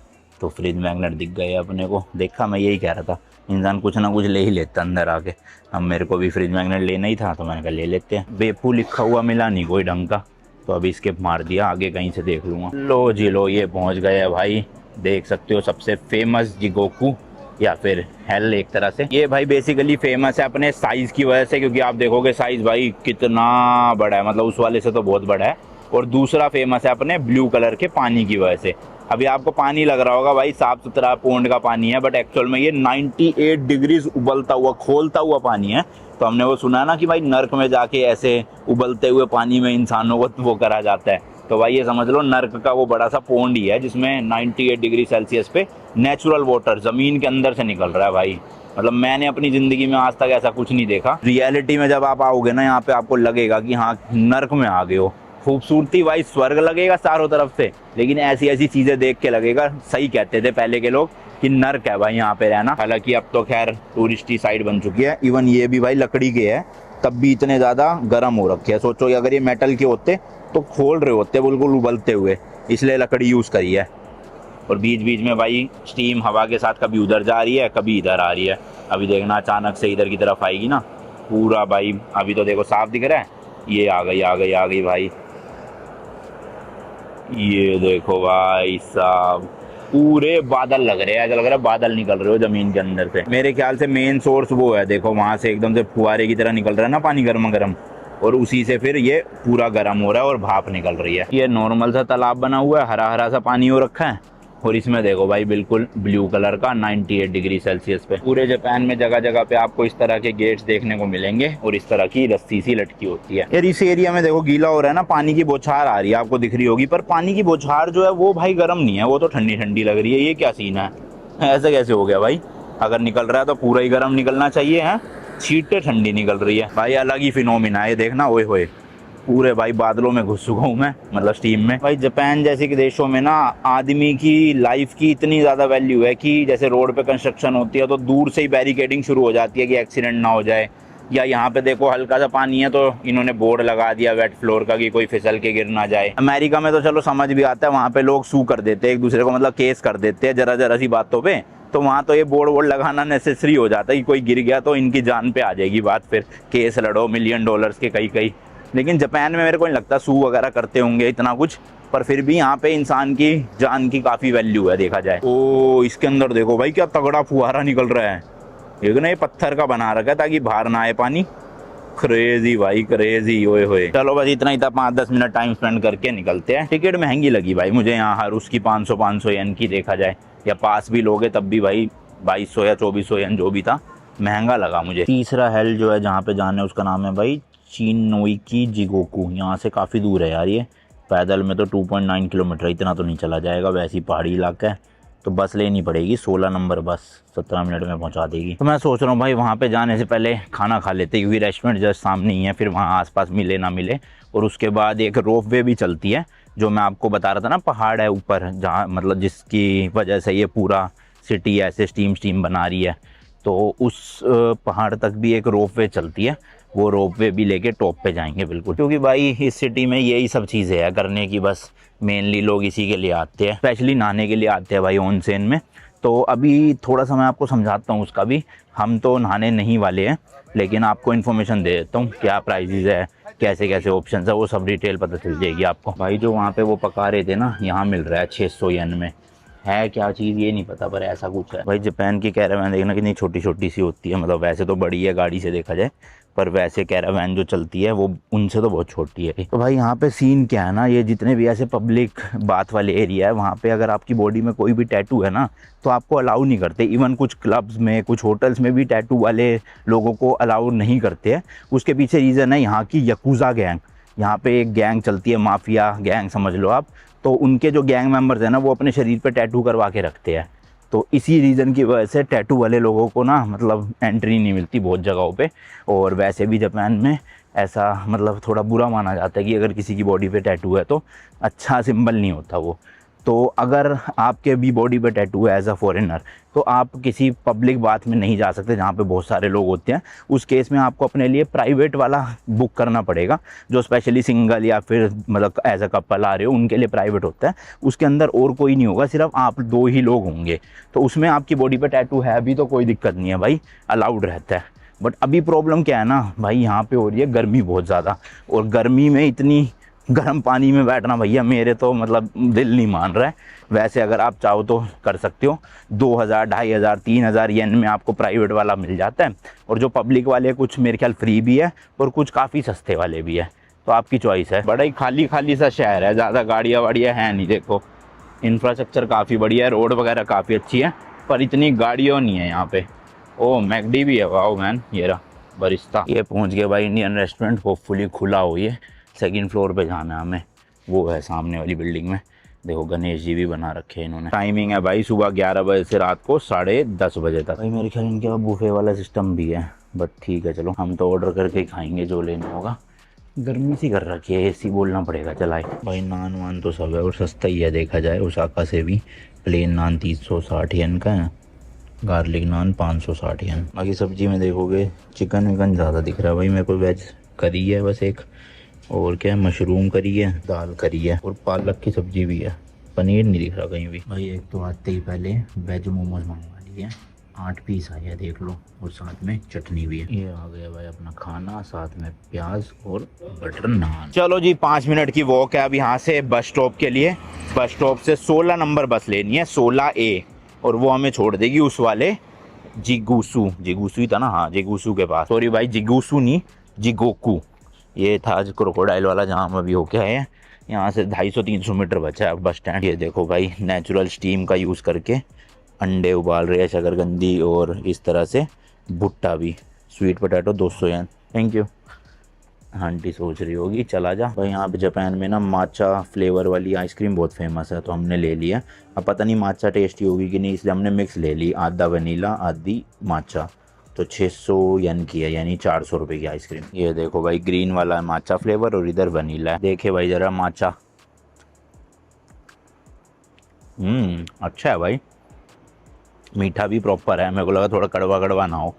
तो फ्रिज मैग्नेट दिख गए अपने को। देखा, मैं यही कह रहा था, इंसान कुछ ना कुछ ले ही लेता अंदर आके। अब मेरे को भी फ्रिज मैग्नेट लेना ही था, तो मैंने कहा ले लेते हैं। बेपू लिखा हुआ मिला नहीं कोई ढंग का, तो अभी स्किप मार दिया, आगे कहीं से देख लूँगा। लो जी लो, ये पहुँच गए भाई, देख सकते हो सबसे फेमस जिगोकू या फिर हेल एक तरह से। ये भाई बेसिकली फेमस है अपने साइज़ की वजह से, क्योंकि आप देखोगे साइज़ भाई कितना बड़ा है, मतलब उस वाले से तो बहुत बड़ा है। और दूसरा फेमस है अपने ब्लू कलर के पानी की वजह से। अभी आपको पानी लग रहा होगा भाई साफ़ सुथरा पौंड का पानी है, बट एक्चुअल में ये 98 डिग्रीज उबलता हुआ खोलता हुआ पानी है। तो हमने वो सुना ना कि भाई नर्क में जाके ऐसे उबलते हुए पानी में इंसानों को वो करा जाता है, तो भाई ये समझ लो नर्क का वो बड़ा सा पोंड ही है जिसमें 98 डिग्री सेल्सियस पे नेचुरल वाटर ज़मीन के अंदर से निकल रहा है भाई। मतलब मैंने अपनी ज़िंदगी में आज तक ऐसा कुछ नहीं देखा। रियलिटी में जब आप आओगे ना यहाँ पे आपको लगेगा कि हाँ नर्क में आ गए हो। खूबसूरती भाई स्वर्ग लगेगा चारों तरफ से, लेकिन ऐसी ऐसी चीज़ें देख के लगेगा, सही कहते थे पहले के लोग कि नर्क है भाई यहाँ पे रहना। हालांकि अब तो खैर टूरिस्टी साइड बन चुकी है। इवन ये भी भाई लकड़ी के है, तब भी इतने ज़्यादा गर्म हो रखे हैं। सोचो कि अगर ये मेटल के होते तो खोल रहे होते बिल्कुल उबलते हुए, इसलिए लकड़ी यूज़ करी है। और बीच बीच में भाई स्टीम हवा के साथ कभी उधर जा रही है कभी इधर आ रही है। अभी देखना अचानक से इधर की तरफ आएगी ना पूरा भाई। अभी तो देखो साफ दिख रहा है, ये आ गई भाई। ये देखो भाई साहब पूरे बादल लग रहे हैं, ऐसा लग रहा है बादल निकल रहे हो जमीन के अंदर से। मेरे ख्याल से मेन सोर्स वो है, देखो वहां से एकदम से फुहारे की तरह निकल रहा है ना पानी गर्म गर्म, और उसी से फिर ये पूरा गर्म हो रहा है और भाप निकल रही है। ये नॉर्मल सा तालाब बना हुआ है, हरा हरा सा पानी हो रखा है, और इसमें देखो भाई बिल्कुल ब्लू कलर का 98 डिग्री सेल्सियस पे। पूरे जापान में जगह जगह पे आपको इस तरह के गेट्स देखने को मिलेंगे और इस तरह की रस्सी सी लटकी होती है। यार इस एरिया में देखो गीला हो रहा है ना, पानी की बौछार आ रही है, आपको दिख रही होगी, पर पानी की बौछार जो है वो भाई गर्म नहीं है, वो तो ठंडी ठंडी लग रही है। ये क्या सीन है, ऐसे कैसे हो गया भाई? अगर निकल रहा है तो पूरा ही गर्म निकलना चाहिए है, छींटे ठंडी निकल रही है भाई। अलग ही फिनोमिना है, देखना ओए होए पूरे भाई बादलों में घुस चुका हूँ मैं, मतलब स्टीम में। भाई जापान जैसे कि देशों में ना आदमी की लाइफ की इतनी ज़्यादा वैल्यू है कि जैसे रोड पे कंस्ट्रक्शन होती है तो दूर से ही बैरिकेडिंग शुरू हो जाती है कि एक्सीडेंट ना हो जाए। या यहाँ पे देखो हल्का सा पानी है तो इन्होंने बोर्ड लगा दिया वेट फ्लोर का कि कोई फिसल के गिर ना जाए। अमेरिका में तो चलो समझ भी आता है, वहाँ पे लोग सू कर देते हैं एक दूसरे को, मतलब केस कर देते हैं जरा जरा सी बातों पे। तो वहाँ तो ये बोर्ड वोर्ड लगाना नेसेसरी हो जाता है कि कोई गिर गया तो इनकी जान पे आ जाएगी बात, फिर केस लड़ो $1 मिलियन के कई। लेकिन जापान में मेरे को नहीं लगता सू वगैरह करते होंगे इतना कुछ, पर फिर भी यहाँ पे इंसान की जान की काफ़ी वैल्यू है देखा जाए। ओ इसके अंदर देखो भाई क्या तगड़ा फुहारा निकल रहा है, एक ना ये पत्थर का बना रखा है ताकि बाहर ना आए पानी। क्रेजी भाई क्रेजी, ओए होए। चलो बस इतना ही था, 5-10 मिनट टाइम स्पेंड करके निकलते हैं। टिकट महंगी लगी भाई मुझे यहाँ, हर उसकी 500 येन की देखा जाए, या पास भी लोगे तब भी भाई 2200 या 2400 येन जो भी था, महंगा लगा मुझे। तीसरा हेल जो है जहाँ पे जाना है उसका नाम है भाई चिनोइकी जिगोकू। यहाँ से काफ़ी दूर है यार, ये पैदल में तो 2.9 किलोमीटर, इतना तो नहीं चला जाएगा, वैसे ही पहाड़ी इलाका है तो बस लेनी पड़ेगी। 16 नंबर बस 17 मिनट में पहुंचा देगी। तो मैं सोच रहा हूँ भाई वहाँ पे जाने से पहले खाना खा लेते, क्योंकि रेस्टोरेंट जस्ट सामने ही है, फिर वहाँ आसपास मिले ना मिले। और उसके बाद एक रोप वे भी चलती है जो मैं आपको बता रहा था ना, पहाड़ है ऊपर जहाँ, मतलब जिसकी वजह से ये पूरा सिटी ऐसे स्टीम बना रही है, तो उस पहाड़ तक भी एक रोप वे चलती है। वो रोप वे भी लेके टॉप पे जाएंगे बिल्कुल, क्योंकि भाई इस सिटी में यही सब चीज़ें हैं करने की, बस मेनली लोग इसी के लिए आते हैं, स्पेशली नहाने के लिए आते हैं भाई ऑनसेन में। तो अभी थोड़ा सा मैं आपको समझाता हूँ उसका भी। हम तो नहाने नहीं वाले हैं, लेकिन आपको इन्फॉर्मेशन दे देता हूँ क्या प्राइजेज़ है, कैसे कैसे ऑप्शन है, वो सब डिटेल पता चल जाएगी आपको। भाई जो वहाँ पे वो पका रहे थे ना, यहाँ मिल रहा है 600 येन में। है क्या चीज़ ये नहीं पता, पर ऐसा कुछ है भाई। जापान की कैरावैन देखना कितनी छोटी छोटी सी होती है, मतलब वैसे तो बड़ी है गाड़ी से देखा जाए, पर वैसे कैरावैन जो चलती है वो उनसे तो बहुत छोटी है। तो भाई यहाँ पे सीन क्या है ना, ये जितने भी ऐसे पब्लिक बात वाले एरिया है वहाँ पे अगर आपकी बॉडी में कोई भी टैटू है ना तो आपको अलाउ नहीं करते। इवन कुछ क्लब्स में, कुछ होटल्स में भी टैटू वाले लोगों को अलाउ नहीं करते हैं। उसके पीछे रीज़न है यहाँ की यकूज़ा गैंग। यहाँ पे एक गैंग चलती है, माफिया गैंग समझ लो आप। तो उनके जो गैंग मेंबर्स हैं ना वो अपने शरीर पे टैटू करवा के रखते हैं। तो इसी रीज़न की वजह से टैटू वाले लोगों को ना मतलब एंट्री नहीं मिलती बहुत जगहों पे। और वैसे भी जापान में ऐसा मतलब थोड़ा बुरा माना जाता है कि अगर किसी की बॉडी पे टैटू है तो अच्छा सिंबल नहीं होता वो। तो अगर आपके भी बॉडी पे टैटू है एज अ फॉरेनर तो आप किसी पब्लिक बात में नहीं जा सकते जहाँ पे बहुत सारे लोग होते हैं। उस केस में आपको अपने लिए प्राइवेट वाला बुक करना पड़ेगा, जो स्पेशली सिंगल या फिर मतलब एज अ कपल आ रहे हो उनके लिए प्राइवेट होता है। उसके अंदर और कोई नहीं होगा, सिर्फ आप 2 ही लोग होंगे। तो उसमें आपकी बॉडी पे टैटू है भी तो कोई दिक्कत नहीं है भाई, अलाउड रहता है। बट अभी प्रॉब्लम क्या है ना भाई, यहाँ पे हो रही है गर्मी बहुत ज़्यादा, और गर्मी में इतनी गर्म पानी में बैठना भैया मेरे तो मतलब दिल नहीं मान रहा है। वैसे अगर आप चाहो तो कर सकते हो, 2000, 2500, 3000 येन में आपको प्राइवेट वाला मिल जाता है। और जो पब्लिक वाले कुछ मेरे ख्याल फ्री भी है और कुछ काफ़ी सस्ते वाले भी है, तो आपकी चॉइस है। बड़ा ही खाली खाली सा शहर है, ज़्यादा गाड़ियाँ वाड़ियाँ हैं नहीं। देखो इंफ्रास्ट्रक्चर काफ़ी बढ़िया है, रोड वगैरह काफ़ी अच्छी है, पर इतनी गाड़ियों नहीं है यहाँ पे। ओ मैकडी भी है, वाओ मैन, ये रहा बरिस्ता। ये पहुँच गए भाई इंडियन रेस्टोरेंट, होपफुली खुला हो। ये 2nd फ्लोर पे जाना है हमें। वो है सामने वाली बिल्डिंग में। देखो गणेश जी भी बना रखे हैं इन्होंने। टाइमिंग है भाई सुबह 11 बजे से रात को 10:30 बजे तक। भाई मेरे ख्याल इनके पास बुफे वाला सिस्टम भी है, बट ठीक है चलो, हम तो ऑर्डर करके ही खाएंगे जो लेना होगा। गर्मी सी कर रखी है, एसी बोलना पड़ेगा चलाए। भाई नान वान तो सब है और सस्ता ही है देखा जाए ओसाका से भी। प्लेन नान 360 येन का है, गार्लिक नान 560 येन। बाकी सब्जी में देखोगे चिकन विकन ज़्यादा दिख रहा है भाई मेरे को। वेज करी है बस एक, और क्या है, मशरूम करी है, दाल करी है और पालक की सब्जी भी है। पनीर नहीं दिख रहा कहीं भी। भाई एक तो आते ही पहले वेज मोमोज मंगवा लिए, 8 पीस आए हैं देख लो, और साथ में चटनी भी है। ये आ गया भाई अपना खाना, साथ में प्याज और बटर नान। चलो जी 5 मिनट की वॉक है अब यहाँ से बस स्टॉप के लिए। बस स्टॉप से 16 नंबर बस लेनी है, 16A, और वो हमें छोड़ देगी उस वाले जिगुसु ही था ना, हाँ जिगुसु के पास। सॉरी भाई जिगुसु नहीं, जिगोकू ये था आज क्रोकोडाइल वाला जहाँ हम अभी होके आए हैं। यहाँ से 250-300 मीटर बचा है अब बस स्टैंड। ये देखो भाई नेचुरल स्टीम का यूज़ करके अंडे उबाल रहे हैं, शकरकंदी और इस तरह से भुट्टा भी। Sweet potato 200 yen, thank you. Aunty सोच रही होगी चला जा। भाई यहाँ पे जापान में ना माचा फ्लेवर वाली आइसक्रीम बहुत फेमस है, तो हमने ले लिया। अब पता नहीं माचा टेस्टी होगी कि नहीं, इसलिए हमने मिक्स ले ली, आधा वनीला आधी माचा। तो 600 येन की है, यानी 400 रुपये की आइसक्रीम। ये देखो भाई ग्रीन वाला है माचा फ्लेवर और इधर वनीला है। देखे भाई ज़रा माचा, अच्छा है भाई, मीठा भी प्रॉपर है। मेरे को लगा थोड़ा कड़वा कड़वा ना हो,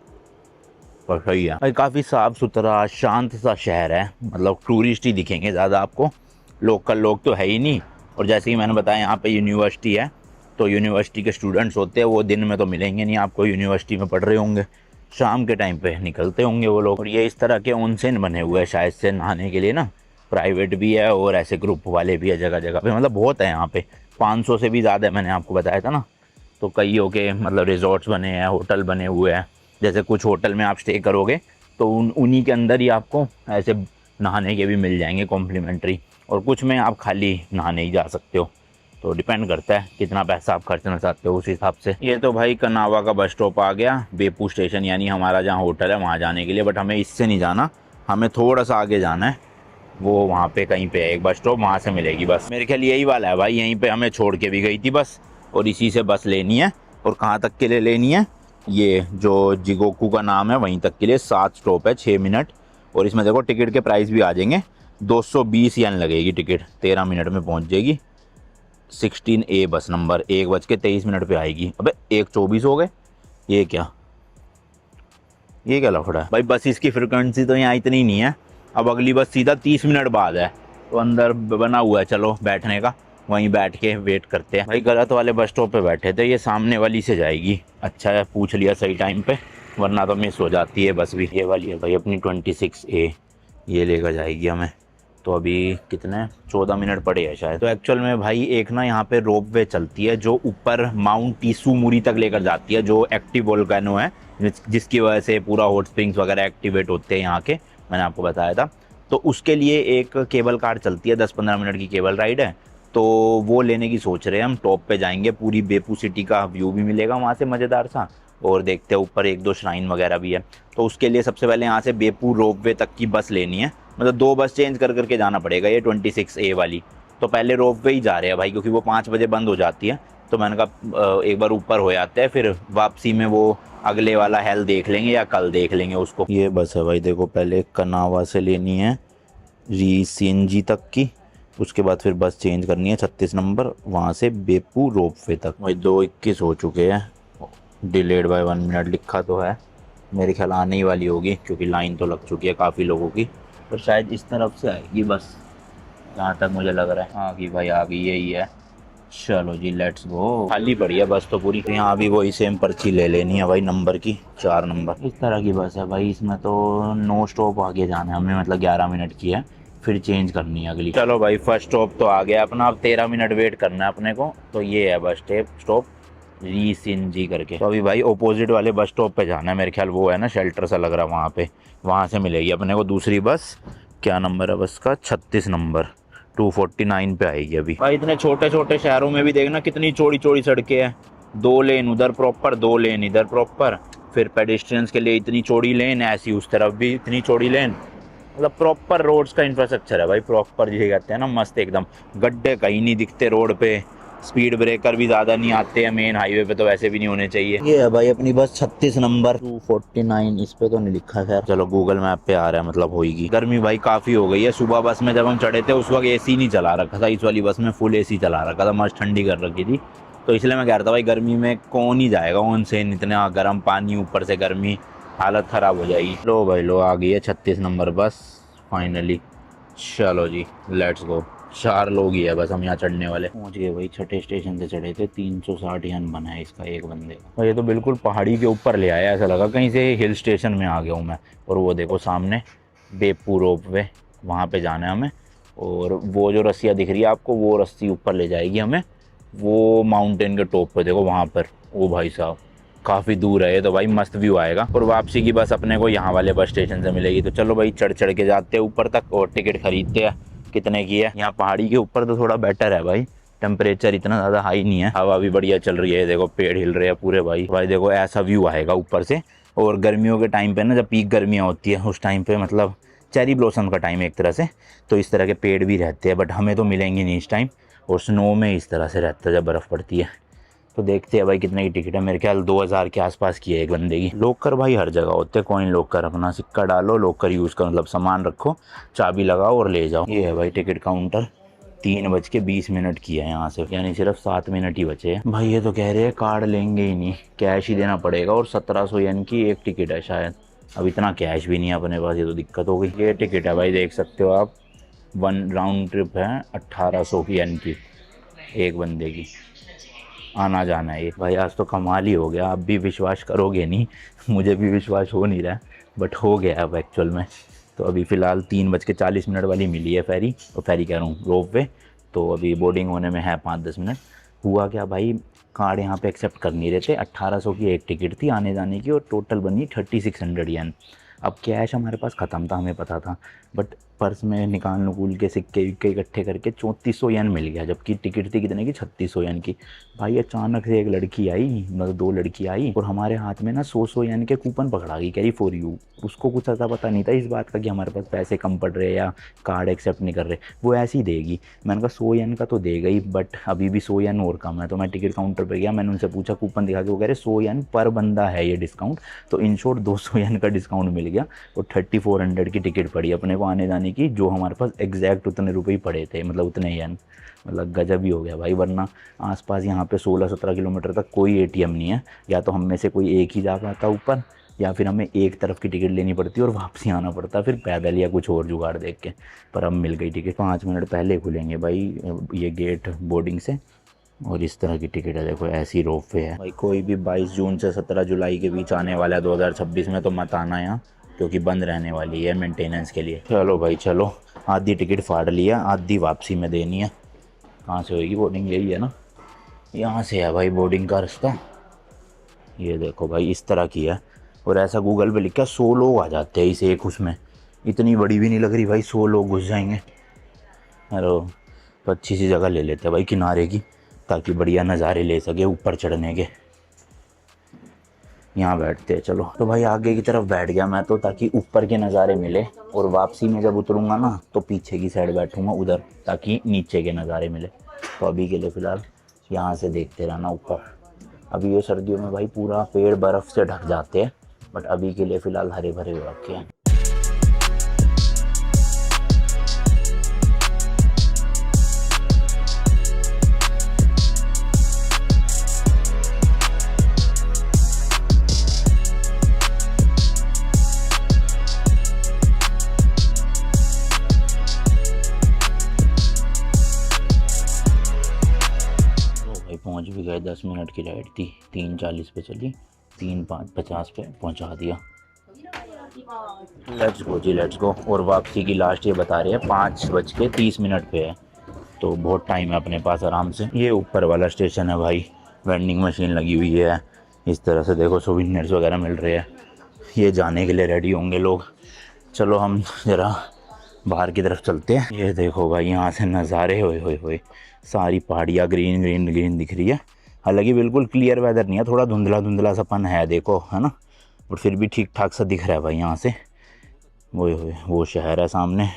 पर सही है भाई। काफ़ी साफ़ सुथरा शांत सा शहर है, मतलब टूरिस्ट ही दिखेंगे ज़्यादा आपको, लोकल लोग तो है ही नहीं। और जैसे कि मैंने बताया यहाँ पे यूनिवर्सिटी है, तो यूनिवर्सिटी के स्टूडेंट्स होते हैं, वो दिन में तो मिलेंगे नहीं आपको, यूनिवर्सिटी में पढ़ रहे होंगे, शाम के टाइम पे निकलते होंगे वो लोग। और ये इस तरह के ओनसेन बने हुए हैं शायद से नहाने के लिए ना, प्राइवेट भी है और ऐसे ग्रुप वाले भी है जगह जगह पे, मतलब बहुत है यहाँ पे। 500 से भी ज़्यादा है, मैंने आपको बताया था ना। तो कईयों के मतलब रिजॉर्ट्स बने हैं, होटल बने हुए हैं। जैसे कुछ होटल में आप स्टे करोगे तो उन्हीं के अंदर ही आपको ऐसे नहाने के भी मिल जाएंगे कॉम्प्लीमेंट्री, और कुछ में आप खाली नहाने ही जा सकते हो। तो डिपेंड करता है कितना पैसा आप खर्चना चाहते हो उस हिसाब से। ये तो भाई कनावा का बस स्टॉप आ गया, बेपू स्टेशन, यानी हमारा जहाँ होटल है वहाँ जाने के लिए। बट हमें इससे नहीं जाना, हमें थोड़ा सा आगे जाना है, वो वहाँ पे कहीं पे है एक बस स्टॉप, वहाँ से मिलेगी बस। मेरे ख्याल यही वाला है भाई, यहीं पे हमें छोड़ के भी गई थी बस, और इसी से बस लेनी है। और कहाँ तक के लिए लेनी है, ये जो जिगोकू का नाम है वहीं तक के लिए 7 स्टॉप है, 6 मिनट। और इसमें देखो टिकट के प्राइस भी आ जाएंगे, 220 येन लगेगी टिकट, 13 मिनट में पहुँच जाएगी। 16A बस नंबर, 1:23 पे आएगी। अबे 1:24 हो गए, ये क्या लफड़ा है भाई। बस इसकी फ्रिक्वेंसी तो यहाँ इतनी नहीं है, अब अगली बस सीधा 30 मिनट बाद है। तो अंदर बना हुआ है चलो बैठने का, वहीं बैठ के वेट करते हैं। भाई गलत वाले बस स्टॉप पे बैठे थे, ये सामने वाली से जाएगी। अच्छा है पूछ लिया सही टाइम पे, वरना तो मिस हो जाती है बस भी। ये वाली है भाई अपनी 26A, ये लेकर जाएगी हमें। तो अभी कितने 14 मिनट पड़े हैं शायद। तो एक्चुअल में भाई एक ना यहाँ पे रोप वे चलती है जो ऊपर माउंट टीसू मुरी तक लेकर जाती है, जो एक्टिव वोल्केनो है, जिसकी वजह से पूरा हॉट स्प्रिंग्स वगैरह एक्टिवेट होते हैं यहाँ के, मैंने आपको बताया था। तो उसके लिए एक केबल कार चलती है, 10-15 मिनट की केबल राइड है, तो वो लेने की सोच रहे हैं हम। टॉप पे जाएंगे, पूरी बेपू सिटी का व्यू भी मिलेगा वहाँ से मज़ेदार सा, और देखते हैं ऊपर 1-2 श्राइन वगैरह भी है। तो उसके लिए सबसे पहले यहाँ से बेपू रोपवे तक की बस लेनी है, मतलब 2 बस चेंज कर करके जाना पड़ेगा, ये 26A वाली। तो पहले रोपवे ही जा रहे हैं भाई, क्योंकि वो 5 बजे बंद हो जाती है। तो मैंने कहा एक बार ऊपर हो जाते हैं, फिर वापसी में वो अगले वाला हेल देख लेंगे या कल देख लेंगे उसको। ये बस है भाई, देखो पहले कनावा से लेनी है रीसिंजी तक की, उसके बाद फिर बस चेंज करनी है 36 नंबर, वहाँ से बेपू रोपवे तक। भाई 2:21 हो चुके हैं, डिलेड बाय 1 मिनट लिखा तो है, मेरे ख्याल आने ही वाली होगी, क्योंकि लाइन तो लग चुकी है काफ़ी लोगों की। पर शायद इस तरफ से आएगी बस, जहाँ तक मुझे लग रहा है। आ गई भाई आ गई, यही है। चलो जी लेट्स गो। खाली पड़ी है बस तो पूरी। यहाँ भी वही सेम पर्ची ले लेनी है भाई नंबर की, 4 नंबर। इस तरह की बस है भाई, इसमें तो 9 स्टॉप आगे जाना है हमें, मतलब 11 मिनट की है, फिर चेंज करनी है अगली। चलो भाई फर्स्ट स्टॉप तो आ गया अपना, अब 13 मिनट वेट करना है अपने को। तो ये है बस स्टॉप रीसिंजी करके। तो अभी भाई ऑपोजिट वाले बस स्टॉप पे जाना है, मेरे ख्याल वो है ना शेल्टर सा लग रहा है वहाँ पे, वहाँ से मिलेगी अपने को दूसरी बस। क्या नंबर है बस का, 36 नंबर, 249 पे आएगी अभी। भाई इतने छोटे छोटे शहरों में भी देखना कितनी चौड़ी चौड़ी सड़कें हैं, 2 लेन उधर प्रॉपर, 2 लेन इधर प्रॉपर, फिर पेडेस्ट्रियंस के लिए इतनी चौड़ी लेन, ऐसी उस तरफ भी इतनी चौड़ी लेन। मतलब प्रॉपर रोड्स का इंफ्रास्ट्रक्चर है भाई, प्रॉपर जिसे कहते हैं ना, मस्त एकदम। गड्ढे कहीं नहीं दिखते रोड पे, स्पीड ब्रेकर भी ज़्यादा नहीं आते हैं, मेन हाईवे पे तो वैसे भी नहीं होने चाहिए। ये है भाई अपनी बस 36 नंबर 249, इस पे तो नहीं लिखा खैर, चलो गूगल मैप पे आ रहा है, मतलब होगी। गर्मी भाई काफ़ी हो गई है। सुबह बस में जब हम चढ़े थे उस वक्त एसी नहीं चला रखा था, इस वाली बस में फुल एसी चला रखा था, मस्त ठंडी कर रखी थी। तो इसलिए मैं कह रहा था भाई गर्मी में कौन ही जाएगा ऑन से, इतना गर्म पानी ऊपर से गर्मी, हालत ख़राब हो जाएगी। लो भाई लो, आ गई है 36 नंबर बस फाइनली। चलो जी लेट्स गो। 4 लोग ही है बस हम यहाँ चढ़ने वाले। पहुँच गए भाई, छठे स्टेशन से चढ़े थे। 360 यन बना है इसका एक बंदे का। और ये तो बिल्कुल पहाड़ी के ऊपर ले आया, ऐसा लगा कहीं से हिल स्टेशन में आ गया हूँ मैं। और वो देखो सामने बेपू रोप वे, वहाँ पे जाना है हमें। और वो जो रस्सियाँ दिख रही है आपको, वो रस्सी ऊपर ले जाएगी हमें, वो माउंटेन के टॉप पे देखो वहाँ पर। ओ भाई साहब काफ़ी दूर है ये तो भाई, मस्त व्यू आएगा। और वापसी की बस अपने को यहाँ वाले बस स्टेशन से मिलेगी। तो चलो भाई चढ़ चढ़ के जाते हैं ऊपर तक और टिकट खरीदते हैं। कितने की है? यहाँ पहाड़ी के ऊपर तो थोड़ा बेटर है भाई, टेम्परेचर इतना ज़्यादा हाई नहीं है, हवा भी बढ़िया चल रही है, देखो पेड़ हिल रहे हैं पूरे भाई। भाई देखो ऐसा व्यू आएगा ऊपर से। और गर्मियों के टाइम पे ना, जब पीक गर्मियाँ होती है उस टाइम पे, मतलब चेरी ब्लॉसम का टाइम एक तरह से, तो इस तरह के पेड़ भी रहते हैं, बट हमें तो मिलेंगे नहीं इस टाइम। और स्नो में इस तरह से रहता है जब बर्फ़ पड़ती है। तो देखते हैं भाई कितने की टिकट है। मेरे ख्याल 2000 के आसपास की है एक बंदे की। लॉकर भाई हर जगह होते हैं, कॉइन लॉकर, अपना सिक्का डालो, लॉकर यूज़ करो, मतलब सामान रखो, चाबी लगाओ और ले जाओ। ये है भाई टिकट काउंटर। 3:20 की है यहाँ से, यानी सिर्फ 7 मिनट ही बचे हैं भाई। ये तो कह रहे हैं कार्ड लेंगे ही नहीं, कैश ही देना पड़ेगा। और 1700 येन की एक टिकट है शायद। अब इतना कैश भी नहीं है अपने पास, ये तो दिक्कत हो गई। ये टिकट है भाई, देख सकते हो आप, 1 राउंड ट्रिप है 1800 की येन की एक बंदे की, आना जाना है ये। भाई आज तो कमाल ही हो गया, आप भी विश्वास करोगे नहीं, मुझे भी विश्वास हो नहीं रहा, बट हो गया अब एक्चुअल में। तो अभी फ़िलहाल 3:40 वाली मिली है फेरी, और फेरी कह रहा हूँ रोप वे। तो अभी बोर्डिंग होने में है 5-10 मिनट। हुआ क्या भाई, कार्ड यहाँ पे एक्सेप्ट कर नहीं रहे थे। 1800 की एक टिकट थी आने जाने की, और टोटल बनी 3600 येन। अब कैश हमारे पास ख़त्म था, हमें पता था, बट पर्स में निकाल नुकूल के सिक्के विक्के इकट्ठे करके 3400 येन मिल गया, जबकि टिकट थी कितने की, 3600 येन की। भाई अचानक से एक लड़की आई, मतलब 2 लड़की आई, और हमारे हाथ में ना 100 येन के कूपन पकड़ा गई, कह रही फॉर यू। उसको कुछ ऐसा पता नहीं था इस बात का कि हमारे पास पैसे कम पड़ रहे या कार्ड एक्सेप्ट नहीं कर रहे, वो ऐसे ही देगी। मैंने कहा 100 येन का तो देगा ही, बट अभी भी 100 येन और कम है। तो मैं टिकट काउंटर पर गया, मैंने उनसे पूछा कूपन दिखा के, वो कह रहे 100 येन पर बंदा है ये डिस्काउंट। तो इन शॉर्ट 200 येन का डिस्काउंट मिल गया, और 3400 की टिकट पड़ी अपने को आने जाने की, जो हमारे पास एग्जैक्ट उतने रुपए ही पड़े थे, मतलब उतने येन। मतलब गजब ही हो गया भाई। वरना आसपास यहाँ पे 16-17 किलोमीटर तक कोई एटीएम नहीं है, या तो हम में से कोई एक ही जा पाता ऊपर, या फिर हमें एक तरफ की टिकट लेनी पड़ती और वापसी आना पड़ता फिर पैदल या कुछ और जुगाड़ देख के। पर अब मिल गई टिकट। 5 मिनट पहले खुलेंगे भाई ये गेट बोर्डिंग से। और इस तरह की टिकट है देखो, ऐसी रोप वे है भाई। कोई भी 22 जून से 17 जुलाई के बीच आने वाला है 2026 में, तो मत आना यहाँ, क्योंकि बंद रहने वाली है मेंटेनेंस के लिए। चलो भाई चलो, आधी टिकट फाड़ लिया, आधी वापसी में देनी है। कहाँ से होगी बोर्डिंग? यही है ना, यहाँ से है भाई बोर्डिंग का रास्ता। ये देखो भाई इस तरह की है, और ऐसा गूगल पे लिखा 100 लोग आ जाते हैं इस एक उसमें। इतनी बड़ी भी नहीं लग रही भाई, 100 लोग घुस जाएंगे। हेलो, तो अच्छी सी जगह ले लेते हैं भाई किनारे की, ताकि बढ़िया नज़ारे ले सके ऊपर चढ़ने के। यहाँ बैठते हैं चलो। तो भाई आगे की तरफ बैठ गया मैं तो, ताकि ऊपर के नज़ारे मिले, और वापसी में जब उतरूँगा ना तो पीछे की साइड बैठूँगा उधर, ताकि नीचे के नज़ारे मिले। तो अभी के लिए फ़िलहाल यहाँ से देखते रहना ऊपर। अभी ये सर्दियों में भाई पूरा पेड़ बर्फ़ से ढक जाते हैं, बट अभी के लिए फ़िलहाल हरे भरे हो रखे हैं। पहुंच भी गए। 10 मिनट की राइड थी, 3:40 पे चली, 3:50 पे पहुंचा दिया। लेट्स गो जी लेट्स गो। और वापसी की लास्ट ये बता रहे हैं 5:30 पे है, तो बहुत टाइम है अपने पास आराम से। ये ऊपर वाला स्टेशन है भाई, वेंडिंग मशीन लगी हुई है इस तरह से, देखो सोवेनिर्स वगैरह मिल रहे हैं। ये जाने के लिए रेडी होंगे लोग। चलो हम ज़रा बाहर की तरफ चलते हैं। ये देखो भाई यहाँ से नज़ारे होए सारी पहाड़ियाँ ग्रीन ग्रीन ग्रीन दिख रही है। हालांकि बिल्कुल क्लियर वेदर नहीं है, थोड़ा धुंधला धुंधला सपन है देखो, है ना, और फिर भी ठीक ठाक सा दिख रहा है भाई यहाँ से। वो शहर है सामने,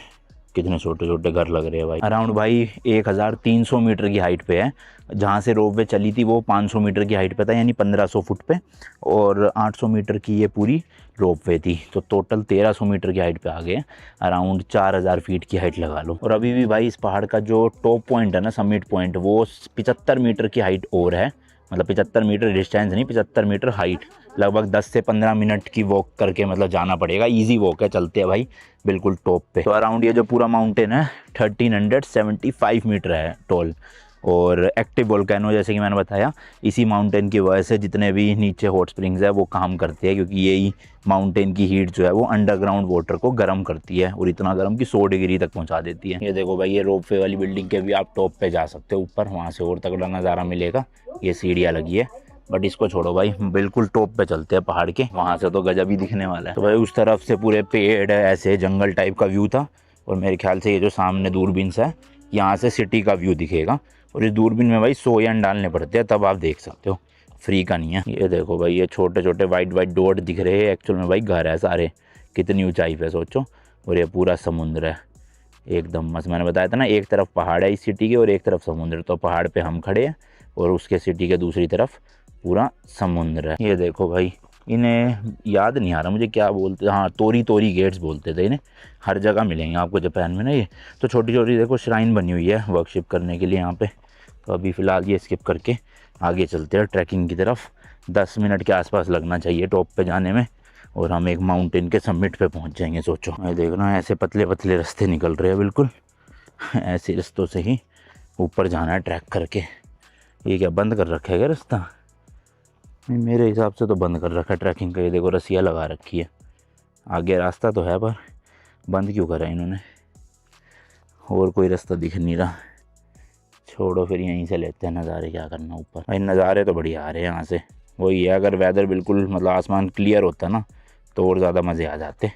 कितने छोटे छोटे घर लग रहे हैं भाई। अराउंड भाई 1300 मीटर की हाइट पे है। जहाँ से रोपवे चली थी वो 500 मीटर की हाइट पे था, यानी 1500 फुट पे, और 800 मीटर की ये पूरी रोपवे थी, तो टोटल 1300 मीटर की हाइट पे आ गए। अराउंड 4000 फीट की हाइट लगा लो। और अभी भी भाई इस पहाड़ का जो टॉप पॉइंट है ना, समिट पॉइंट, वो 75 मीटर की हाइट और है। मतलब 75 मीटर डिस्टेंस नहीं, 75 मीटर हाइट। लगभग 10 से 15 मिनट की वॉक करके मतलब जाना पड़ेगा। इजी वॉक है, चलते हैं भाई बिल्कुल टॉप पे। तो अराउंड ये जो पूरा माउंटेन है 1375 मीटर है टॉल। और एक्टिव वोल्केनो, जैसे कि मैंने बताया, इसी माउंटेन की वजह से जितने भी नीचे हॉट स्प्रिंग्स है वो काम करते हैं, क्योंकि यही माउंटेन की हीट जो है वो अंडरग्राउंड वाटर को गर्म करती है, और इतना गर्म कि 100 डिग्री तक पहुंचा देती है। ये देखो भाई, ये रोपवे वाली बिल्डिंग के भी आप टॉप पे जा सकते हो ऊपर, वहाँ से और तगड़ा नज़ारा मिलेगा। ये सीढ़ियाँ लगी है, बट इसको छोड़ो भाई, बिल्कुल टॉप पे चलते हैं पहाड़ के, वहाँ से तो गजब ही दिखने वाला है। तो भाई उस तरफ से पूरे पेड़ है, ऐसे जंगल टाइप का व्यू था। और मेरे ख्याल से ये जो सामने दूरबीन से है, यहाँ से सिटी का व्यू दिखेगा। और इस दूरबीन में भाई 100 यान डालने पड़ते हैं, तब आप देख सकते हो, फ्री का नहीं है। ये देखो भाई, ये छोटे छोटे वाइट वाइट डॉट दिख रहे हैं, एक्चुअल में भाई घर है सारे। कितनी ऊंचाई पे सोचो, और ये पूरा समुद्र है एकदम मस्त। मैंने बताया था ना, एक तरफ पहाड़ है इस सिटी के और एक तरफ समुद्र। तो पहाड़ पे हम खड़े हैं और उसके सिटी के दूसरी तरफ पूरा समुद्र है। ये देखो भाई, इन्हें याद नहीं आ रहा मुझे क्या बोलते, हाँ तोरी तोरी गेट्स बोलते थे इन्हें। हर जगह मिलेंगे आपको जापान में ना ये। तो छोटी छोटी देखो श्राइन बनी हुई है वर्कशिप करने के लिए यहाँ पे। तो अभी फ़िलहाल ये स्किप करके आगे चलते हैं ट्रैकिंग की तरफ। 10 मिनट के आसपास लगना चाहिए टॉप पे जाने में, और हम एक माउंटेन के समिट पे पहुँच जाएंगे। सोचो, मैं देख रहा हूँ ऐसे पतले पतले रास्ते निकल रहे हैं बिल्कुल, ऐसे रास्तों से ही ऊपर जाना है ट्रैक करके। ये क्या बंद कर रखा है क्या रास्ता? नहीं, मेरे हिसाब से तो बंद कर रखा है ट्रैकिंग का। ये देखो रस्सियाँ लगा रखी है, आगे रास्ता तो है पर बंद क्यों करा इन्होंने? और कोई रास्ता दिख नहीं रहा। छोड़ो फिर, यहीं से लेते हैं नज़ारे, क्या करना ऊपर। भाई नज़ारे तो बढ़िया आ रहे हैं यहाँ से। वही है, अगर वेदर बिल्कुल मतलब आसमान क्लियर होता ना तो और ज़्यादा मज़े आ जाते,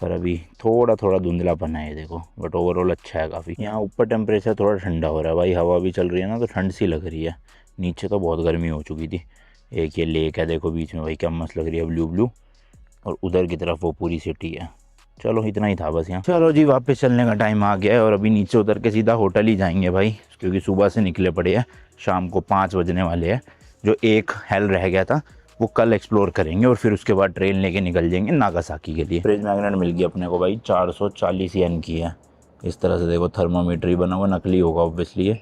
पर अभी थोड़ा थोड़ा धुंधलापन है ये देखो। बट ओवरऑल अच्छा है काफ़ी। यहाँ ऊपर टेम्परेचर थोड़ा ठंडा हो रहा है भाई, हवा भी चल रही है ना, तो ठंड सी लग रही है। नीचे तो बहुत गर्मी हो चुकी थी। एक ये लेक है देखो बीच में भाई, क्या मस्त लग रही है, ब्लू ब्लू। और उधर की तरफ वो पूरी सिटी है। चलो इतना ही था बस यहाँ। चलो जी, वापस चलने का टाइम आ गया है, और अभी नीचे उतर के सीधा होटल ही जाएंगे भाई, क्योंकि सुबह से निकले पड़े हैं, शाम को 5 बजने वाले हैं। जो एक हेल रह गया था वो कल एक्सप्लोर करेंगे, और फिर उसके बाद ट्रेन लेके निकल जाएंगे नागासाकी के लिए। फ्रिज मैग्नेट मिल गई अपने को भाई, 440 येन की है। इस तरह से देखो, थर्मामीटर ही बना हुआ, नकली होगा ऑब्वियसली।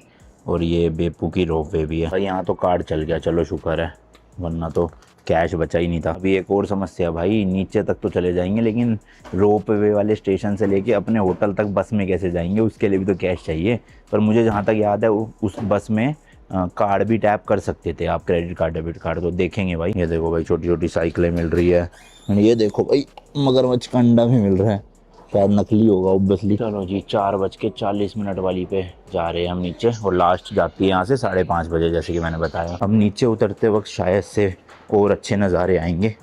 और ये बेपू की रोपवे भी है भाई। यहाँ तो कार्ड चल गया, चलो शुक्र है, वरना तो कैश बचा ही नहीं था। अभी एक और समस्या भाई, नीचे तक तो चले जाएंगे, लेकिन रोपवे वाले स्टेशन से लेके अपने होटल तक बस में कैसे जाएंगे? उसके लिए भी तो कैश चाहिए। पर मुझे जहाँ तक याद है उस बस में कार्ड भी टैप कर सकते थे आप, क्रेडिट कार्ड डेबिट कार्ड। तो देखेंगे भाई। ये देखो भाई, छोटी छोटी साइकिलें मिल रही है। ये देखो भाई, मगरमच्छ का अंडा भी मिल रहा है, शायद नकली होगा ऑब्वियसली। चलो जी, 4:40 वाली पे जा रहे हैं हम नीचे, और लास्ट जाती है यहाँ से 5:30 बजे, जैसे कि मैंने बताया। अब नीचे उतरते वक्त शायद से और अच्छे नज़ारे आएंगे,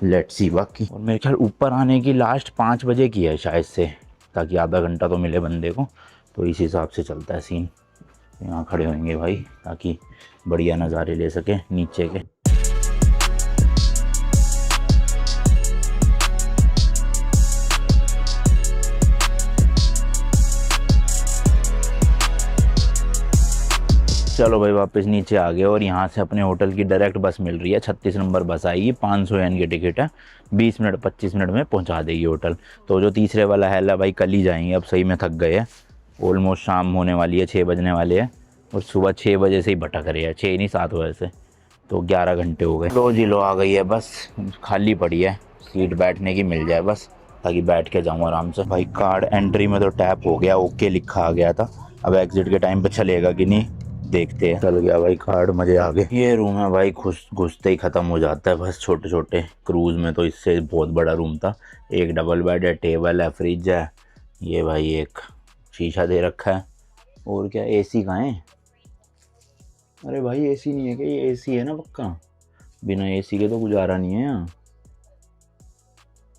लेट्स सी बाकी। और मेरे ख्याल ऊपर आने की लास्ट 5 बजे की है शायद से, ताकि आधा घंटा तो मिले बंदे को। तो इस हिसाब से चलता है सीन। यहाँ खड़े होंगे भाई, ताकि बढ़िया नज़ारे ले सके नीचे के। चलो भाई, वापस नीचे आ गए, और यहाँ से अपने होटल की डायरेक्ट बस मिल रही है। 36 नंबर बस आएगी, 500 येन की टिकट है, 20 मिनट 25 मिनट में पहुँचा देगी होटल। तो जो तीसरे वाला है भाई, कल ही जाएंगे, अब सही में थक गए हैं। ऑलमोस्ट शाम होने वाली है, 6 बजने वाले हैं, और सुबह 6 बजे से ही भटक रहे हैं, 6 नहीं 7 बजे से, तो 11 घंटे हो गए। लो जी लो, आ गई है बस, खाली पड़ी है, सीट बैठने की मिल जाए बस, ताकि बैठ के जाऊँ आराम से। भाई कार्ड एंट्री में तो टैप हो गया, ओके लिखा आ गया था। अब एग्जिट के टाइम पे चलेगा कि नहीं देखते हैं। चल गया भाई कार्ड, मजे आ गए। ये रूम है भाई, घुसते ही ख़त्म हो जाता है बस। छोटे छोटे क्रूज़ में तो इससे बहुत बड़ा रूम था। एक डबल बेड है, टेबल है, फ्रिज है, ये भाई एक शीशा दे रखा है। और क्या, एसी कहाँ है? अरे भाई एसी नहीं है क्या? ये एसी है ना पक्का, बिना एसी के तो गुजारा नहीं है यहाँ।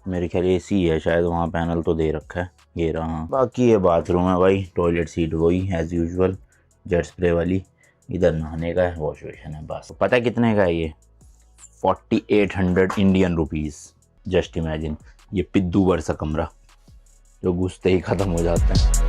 मेरे ख्याल एसी है शायद, वहाँ पैनल तो दे रखा है, ये रहा। बाकी ये बाथरूम है भाई, टॉयलेट सीट वही एज यूजुअल, जेट स्प्रे वाली। इधर नहाने का है, वॉश बेसिन है बस। पता है कितने का है ये? 4800 इंडियन रुपीज़। जस्ट इमेजिन, ये पिद्दू भर सा कमरा। जो घुसते ही ख़त्म हो जाते हैं।